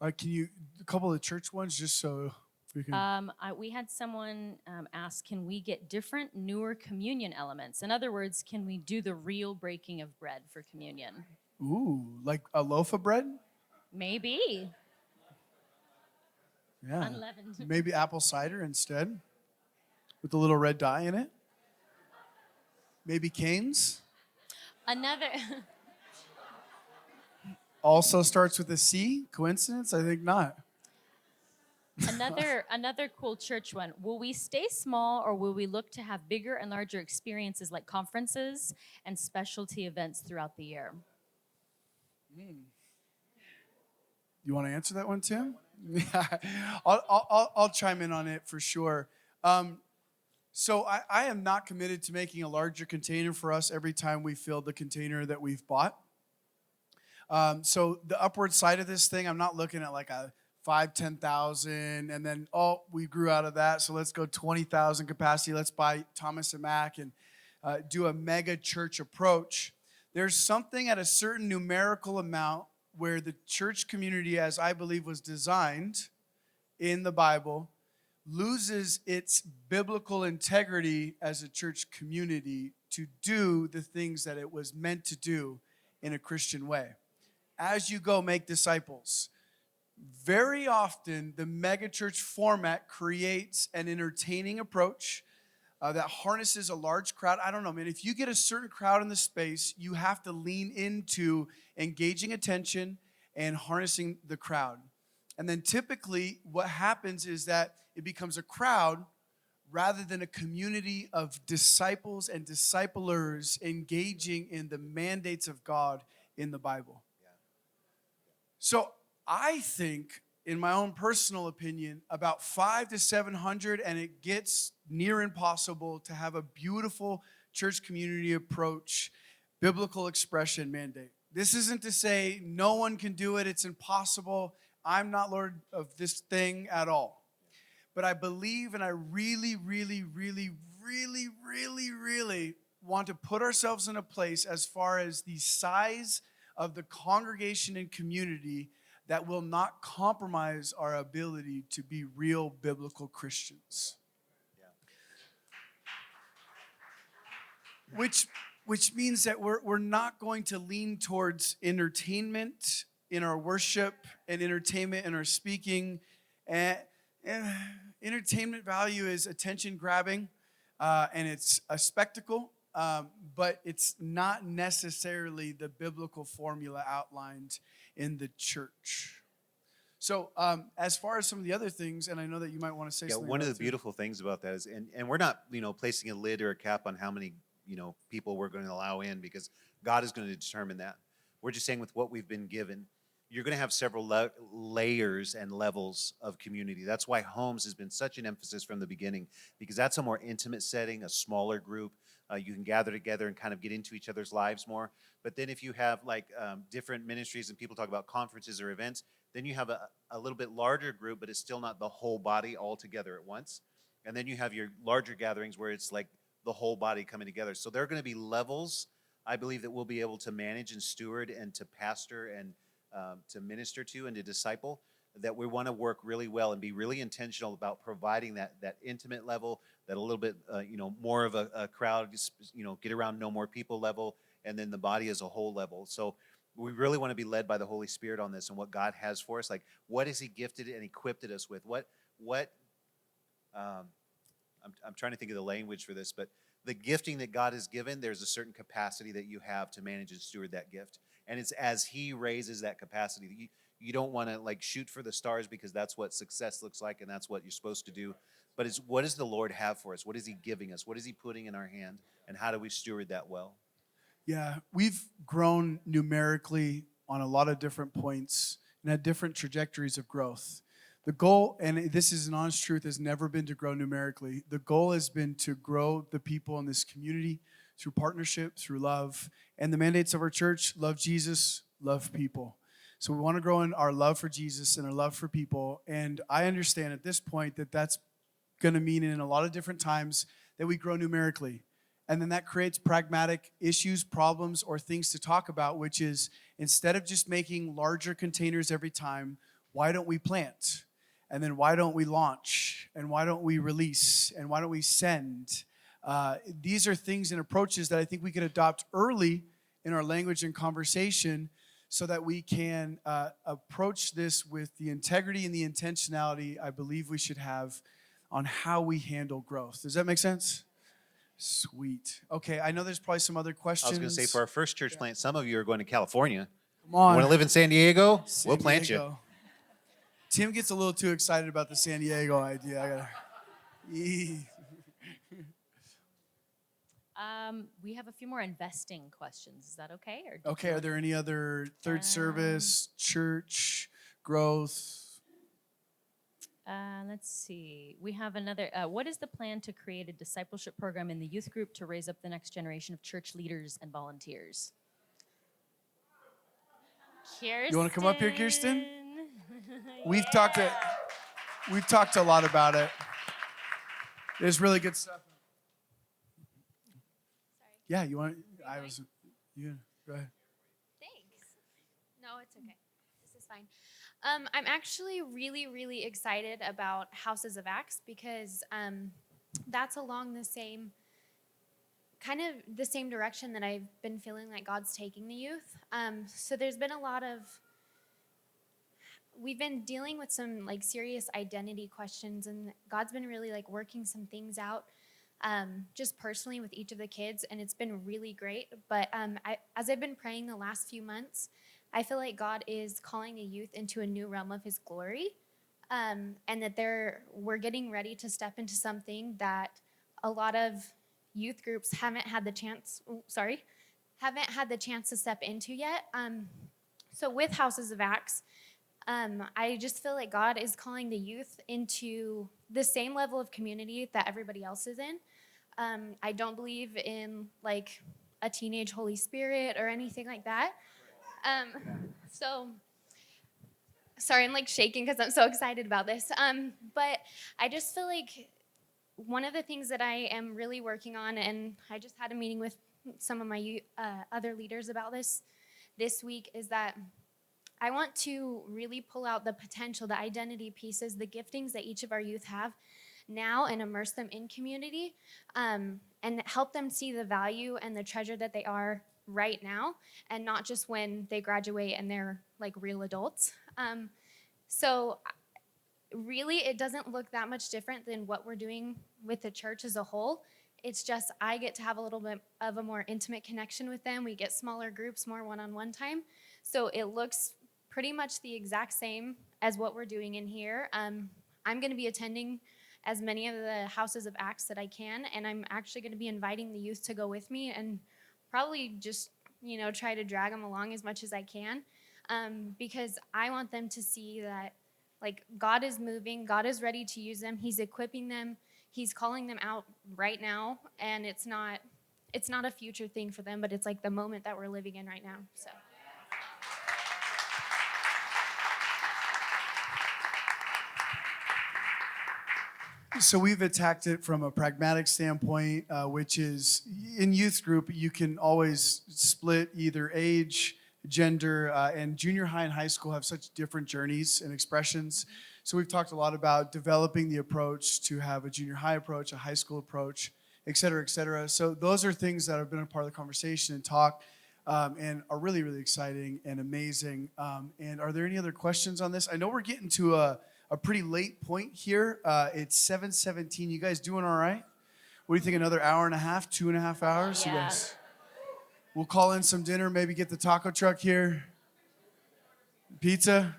All right, a couple of the church ones, just so we can. We had someone ask, can we get different, newer communion elements? In other words, can we do the real breaking of bread for communion? Ooh, like a loaf of bread? Maybe. Yeah. Unleavened. Maybe apple cider instead with a little red dye in it. Maybe Cane's. Another Also starts with a C. Coincidence? I think not. another cool church one. Will we stay small, or will we look to have bigger and larger experiences like conferences and specialty events throughout the year? You want to answer that one, Tim? Yeah, I'll chime in on it for sure. So I am not committed to making a larger container for us every time we fill the container that we've bought. So the upward side of this thing, I'm not looking at like a 10,000, and then, we grew out of that, so let's go 20,000 capacity. Let's buy Thomas and Mack and do a mega church approach. There's something at a certain numerical amount where the church community, as I believe was designed in the Bible, loses its biblical integrity as a church community to do the things that it was meant to do in a Christian way. As you go, make disciples. Very often, the megachurch format creates an entertaining approach that harnesses a large crowd. I don't know, man. If you get a certain crowd in the space, you have to lean into engaging attention and harnessing the crowd. And then typically what happens is that it becomes a crowd rather than a community of disciples and disciplers engaging in the mandates of God in the Bible. So I think, in my own personal opinion, about 500 to 700, and it gets near impossible to have a beautiful church community approach, biblical expression mandate. This isn't to say no one can do it, it's impossible. I'm not Lord of this thing at all. But I believe, and I really, really, really, really, really, really want to put ourselves in a place as far as the size of the congregation and community that will not compromise our ability to be real biblical Christians. Which means that we're not going to lean towards entertainment in our worship and entertainment in our speaking. And entertainment value is attention grabbing, and it's a spectacle, but it's not necessarily the biblical formula outlined in the church. So as far as some of the other things, and I know that you might want to say something. One of about the it too. beautiful things about that is, and we're not, placing a lid or a cap on how many, people we're going to allow in, because God is going to determine that. We're just saying with what we've been given, you're going to have several layers and levels of community. That's why homes has been such an emphasis from the beginning, because that's a more intimate setting, a smaller group. You can gather together and kind of get into each other's lives more. But then if you have different ministries and people talk about conferences or events, then you have a little bit larger group, but it's still not the whole body all together at once. And then you have your larger gatherings where it's like the whole body coming together. So there are going to be levels, I believe, that we'll be able to manage and steward and to pastor and to minister to and to disciple, that we want to work really well and be really intentional about providing that intimate level, that a little bit, more of a crowd, get around, know more people level, and then the body as a whole level. So we really want to be led by the Holy Spirit on this and what God has for us. Like, what has He gifted and equipped us with? I'm trying to think of the language for this, but the gifting that God has given, there's a certain capacity that you have to manage and steward that gift. And it's as He raises that capacity. You don't want to shoot for the stars, because that's what success looks like and that's what you're supposed to do. But it's, what does the Lord have for us? What is He giving us? What is He putting in our hand? And how do we steward that well? Yeah, we've grown numerically on a lot of different points and had different trajectories of growth. The goal, and this is an honest truth, has never been to grow numerically. The goal has been to grow the people in this community through partnership, through love. And the mandates of our church: love Jesus, love people. So we want to grow in our love for Jesus and our love for people. And I understand at this point that that's going to mean in a lot of different times that we grow numerically. And then that creates pragmatic issues, problems, or things to talk about, which is, instead of just making larger containers every time, why don't we plant? And then why don't we launch? And why don't we release? And why don't we send? These are things and approaches that I think we could adopt early in our language and conversation, so that we can approach this with the integrity and the intentionality I believe we should have on how we handle growth. Does that make sense? Sweet. Okay, I know there's probably some other questions. I was going to say, for our first church plant, some of you are going to California. Come on. You want to live in San Diego? San We'll plant you. Diego. Tim gets a little too excited about the San Diego idea. We have a few more investing questions. Is that okay? Or did Okay, you are there any other third service, church, growth? Let's see. We have another. What is the plan to create a discipleship program in the youth group to raise up the next generation of church leaders and volunteers? Kirsten. You want to come up here, Kirsten? We've talked a lot about it. There's really good stuff. Sorry. Yeah, you want? Go ahead. Thanks. No, it's okay. This is fine. I'm actually really, really excited about Houses of Acts, because that's along the same direction that I've been feeling like God's taking the youth. So there's been a lot of, we've been dealing with some serious identity questions, and God's been really working some things out just personally with each of the kids, and it's been really great. But as I've been praying the last few months, I feel like God is calling the youth into a new realm of His glory, and that we're getting ready to step into something that a lot of youth groups haven't had the chance to step into yet. So with Houses of Acts, I just feel like God is calling the youth into the same level of community that everybody else is in. I don't believe in a teenage Holy Spirit or anything like that. So, sorry, I'm like shaking because I'm so excited about this. But I just feel like one of the things that I am really working on, and I just had a meeting with some of my other leaders about this week, is that I want to really pull out the potential, the identity pieces, the giftings that each of our youth have now and immerse them in community, and help them see the value and the treasure that they are right now, and not just when they graduate and they're like real adults. So really, it doesn't look that much different than what we're doing with the church as a whole. It's just I get to have a little bit of a more intimate connection with them. We get smaller groups, more one-on-one time. So it looks pretty much the exact same as what we're doing in here. I'm going to be attending as many of the houses of Acts that I can, and I'm actually going to be inviting the youth to go with me and probably just, try to drag them along as much as I can, because I want them to see that, like, God is moving, God is ready to use them, He's equipping them, He's calling them out right now, and it's not a future thing for them, but it's like the moment that we're living in right now. So we've attacked it from a pragmatic standpoint, which is in youth group, you can always split either age, gender, and junior high and high school have such different journeys and expressions. So we've talked a lot about developing the approach to have a junior high approach, a high school approach, et cetera, et cetera. So those are things that have been a part of the conversation and talk, and are really, really exciting and amazing. And are there any other questions on this? I know we're getting to a pretty late point here. It's 7:17. You guys doing all right? What do you think, another hour and a half, 2.5 hours? Yeah. You guys, we'll call in some dinner, maybe get the taco truck here. Pizza?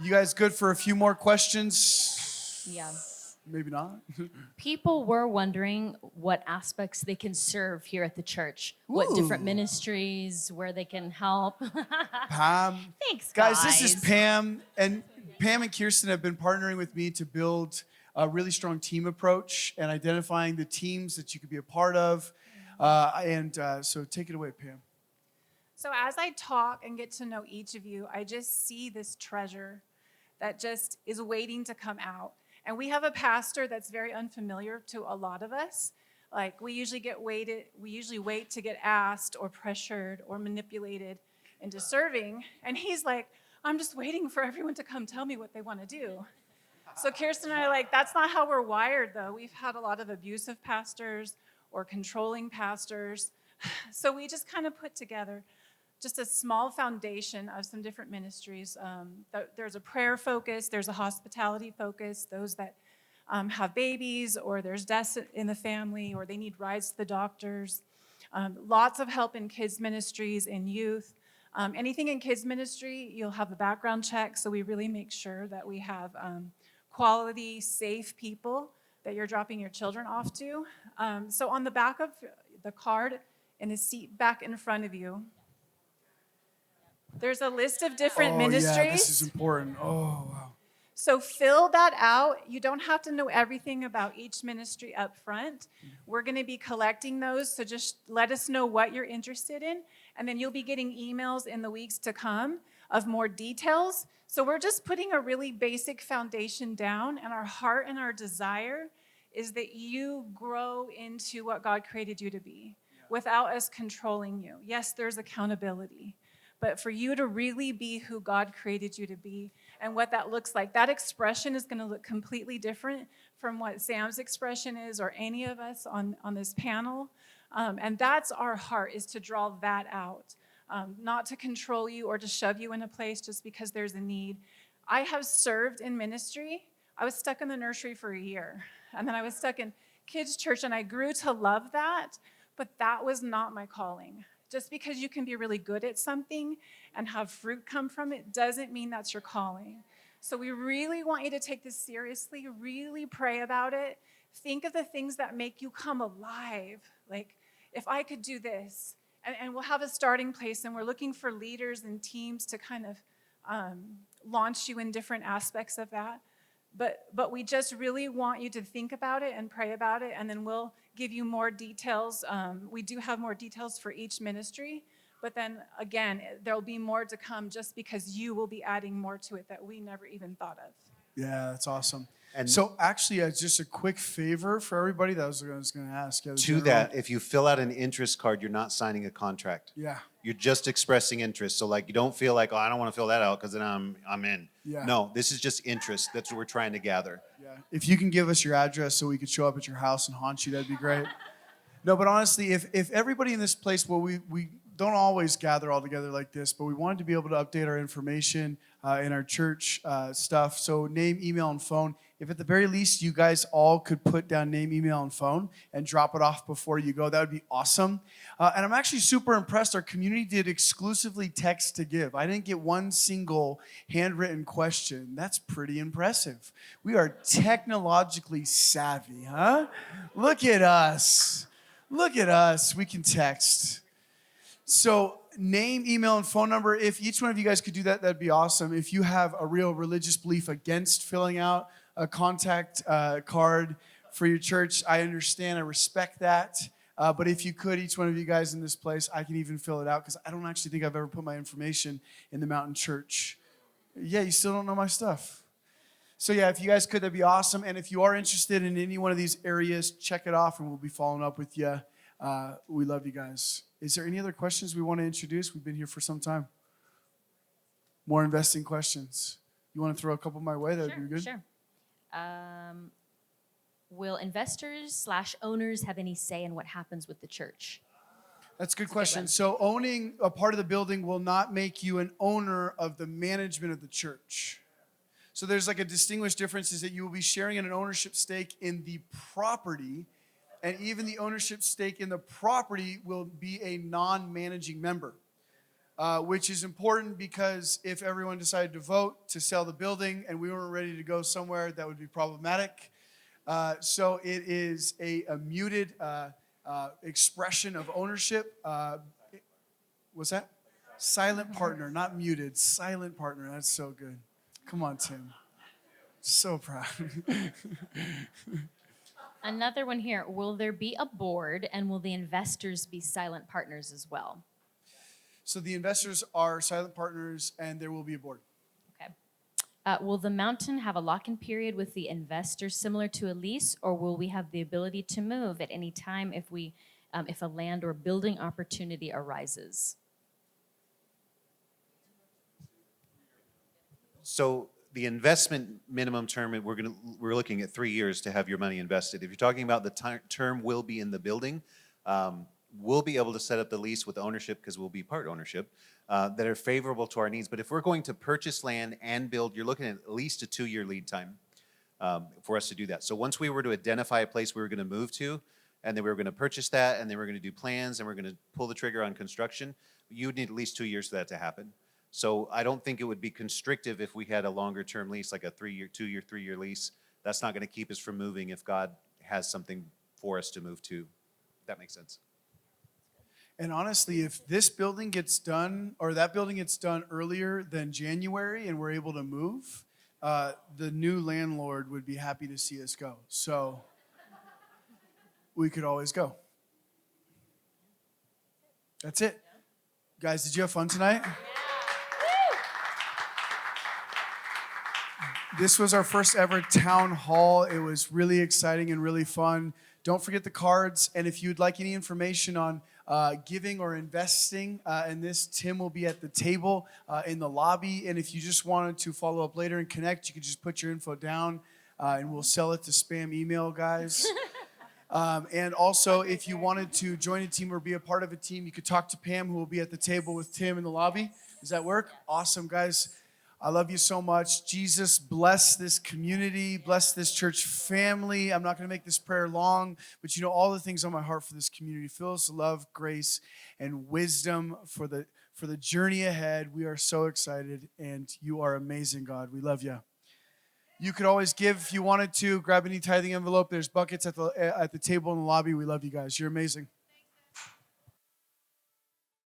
You guys good for a few more questions? Yeah. Maybe not. People were wondering what aspects they can serve here at the church, what different Ooh. ministries, where they can help. Pam. Thanks, Guys, this is Pam. And Pam and Kirsten have been partnering with me to build a really strong team approach and identifying the teams that you could be a part of. So take it away, Pam. So as I talk and get to know each of you, I just see this treasure that just is waiting to come out. And we have a pastor that's very unfamiliar to a lot of us. Like we usually wait to get asked or pressured or manipulated into serving. And he's like, I'm just waiting for everyone to come tell me what they want to do. So Kirsten and I are like, that's not how we're wired though. We've had a lot of abusive pastors or controlling pastors. So we just kind of put together just a small foundation of some different ministries. There's a prayer focus, there's a hospitality focus, those that have babies, or there's deaths in the family, or they need rides to the doctors. Lots of help in kids ministries, in youth. Anything in kids ministry, you'll have a background check, so we really make sure that we have quality, safe people that you're dropping your children off to. So on the back of the card, in a seat back in front of you, there's a list of different ministries. Yeah, this is important. Oh, wow. So fill that out. You don't have to know everything about each ministry up front. We're going to be collecting those, so just let us know what you're interested in, and then you'll be getting emails in the weeks to come of more details. So we're just putting a really basic foundation down, and our heart and our desire is that you grow into what God created you to be without us controlling you. Yes, there's accountability. But for you to really be who God created you to be and what that looks like, that expression is going to look completely different from what Sam's expression is or any of us on this panel. And that's our heart, is to draw that out, not to control you or to shove you in a place just because there's a need. I have served in ministry. I was stuck in the nursery for a year, and then I was stuck in kids' church, and I grew to love that, but that was not my calling. Just because you can be really good at something and have fruit come from it doesn't mean that's your calling. So we really want you to take this seriously, really pray about it. Think of the things that make you come alive. Like, if I could do this, and we'll have a starting place, and we're looking for leaders and teams to kind of launch you in different aspects of that. But we just really want you to think about it and pray about it, and then we'll give you more details. We do have more details for each ministry, But then again, there'll be more to come just because you will be adding more to it that we never even thought of. Yeah, that's awesome. And So actually, just a quick favor for everybody. That was what I was going to ask. Yeah, the to general- that, if you fill out an interest card, you're not signing a contract. Yeah. You're just expressing interest. So like you don't feel like, oh, I don't want to fill that out because then I'm in. Yeah. No, this is just interest. That's what we're trying to gather. Yeah. If you can give us your address so we could show up at your house and haunt you, that'd be great. No, but honestly, if everybody in this place, well, we don't always gather all together like this, but we wanted to be able to update our information in our church stuff. So name, email, and phone. If at the very least you guys all could put down name, email, and phone and drop it off before you go, that would be awesome. And I'm actually super impressed. Our community did exclusively text to give. I didn't get one single handwritten question. That's pretty impressive. We are technologically savvy, huh? Look at us. Look at us. We can text. So name, email, and phone number. If each one of you guys could do that, that'd be awesome. If you have a real religious belief against filling out a contact card for your church, I understand. I respect that. But if you could, each one of you guys in this place, I can even fill it out because I don't actually think I've ever put my information in the Mountain Church. Yeah, you still don't know my stuff. So yeah, if you guys could, that'd be awesome. And if you are interested in any one of these areas, check it off and we'll be following up with you. We love you guys. Is there any other questions we want to introduce? We've been here for some time. More investing questions. You want to throw a couple my way? That would be good. Sure. Will investors/owners have any say in what happens with the church? That's a good That's a good question. one. So owning a part of the building will not make you an owner of the management of the church. So there's like a distinguished difference is that you will be sharing in an ownership stake in the property, and even the ownership stake in the property will be a non-managing member, which is important because if everyone decided to vote to sell the building and we weren't ready to go somewhere, that would be problematic. So it is a muted expression of ownership. What's that? Silent partner, not muted. Silent partner. That's so good. Come on, Tim. So proud. Another one here. Will there be a board and will the investors be silent partners as well? So the investors are silent partners and there will be a board. Okay. Will the mountain have a lock-in period with the investors similar to a lease, or will we have the ability to move at any time if a land or building opportunity arises? So the investment minimum term, we're looking at 3 years to have your money invested. If you're talking about the term will be in the building, we'll be able to set up the lease with ownership because we'll be part ownership that are favorable to our needs. But if we're going to purchase land and build, you're looking at least a 2-year lead time for us to do that. So once we were to identify a place we were going to move to, and then we were going to purchase that, and then we're going to do plans, and we're going to pull the trigger on construction, you would need at least 2 years for that to happen. So I don't think it would be constrictive if we had a longer term lease, like a 3-year, 2-year, 3-year lease. That's not going to keep us from moving if God has something for us to move to. If that makes sense. And honestly, if this building gets done, or that building gets done earlier than January and we're able to move, the new landlord would be happy to see us go. So we could always go. That's it. Guys, did you have fun tonight? This was our first ever town hall. It was really exciting and really fun. Don't forget the cards. And if you'd like any information on giving or investing in this, Tim will be at the table in the lobby. And if you just wanted to follow up later and connect, you could just put your info down and we'll sell it to spam email guys. And also, if you wanted to join a team or be a part of a team, you could talk to Pam, who will be at the table with Tim in the lobby. Does that work? Awesome, guys. I love you so much. Jesus, bless this community, bless this church family. I'm not going to make this prayer long, but you know all the things on my heart for this community. Fill us with love, grace, and wisdom for the journey ahead. We are so excited, and you are amazing, God. We love you. You could always give if you wanted to. Grab any tithing envelope. There's buckets at the table in the lobby. We love you guys. You're amazing.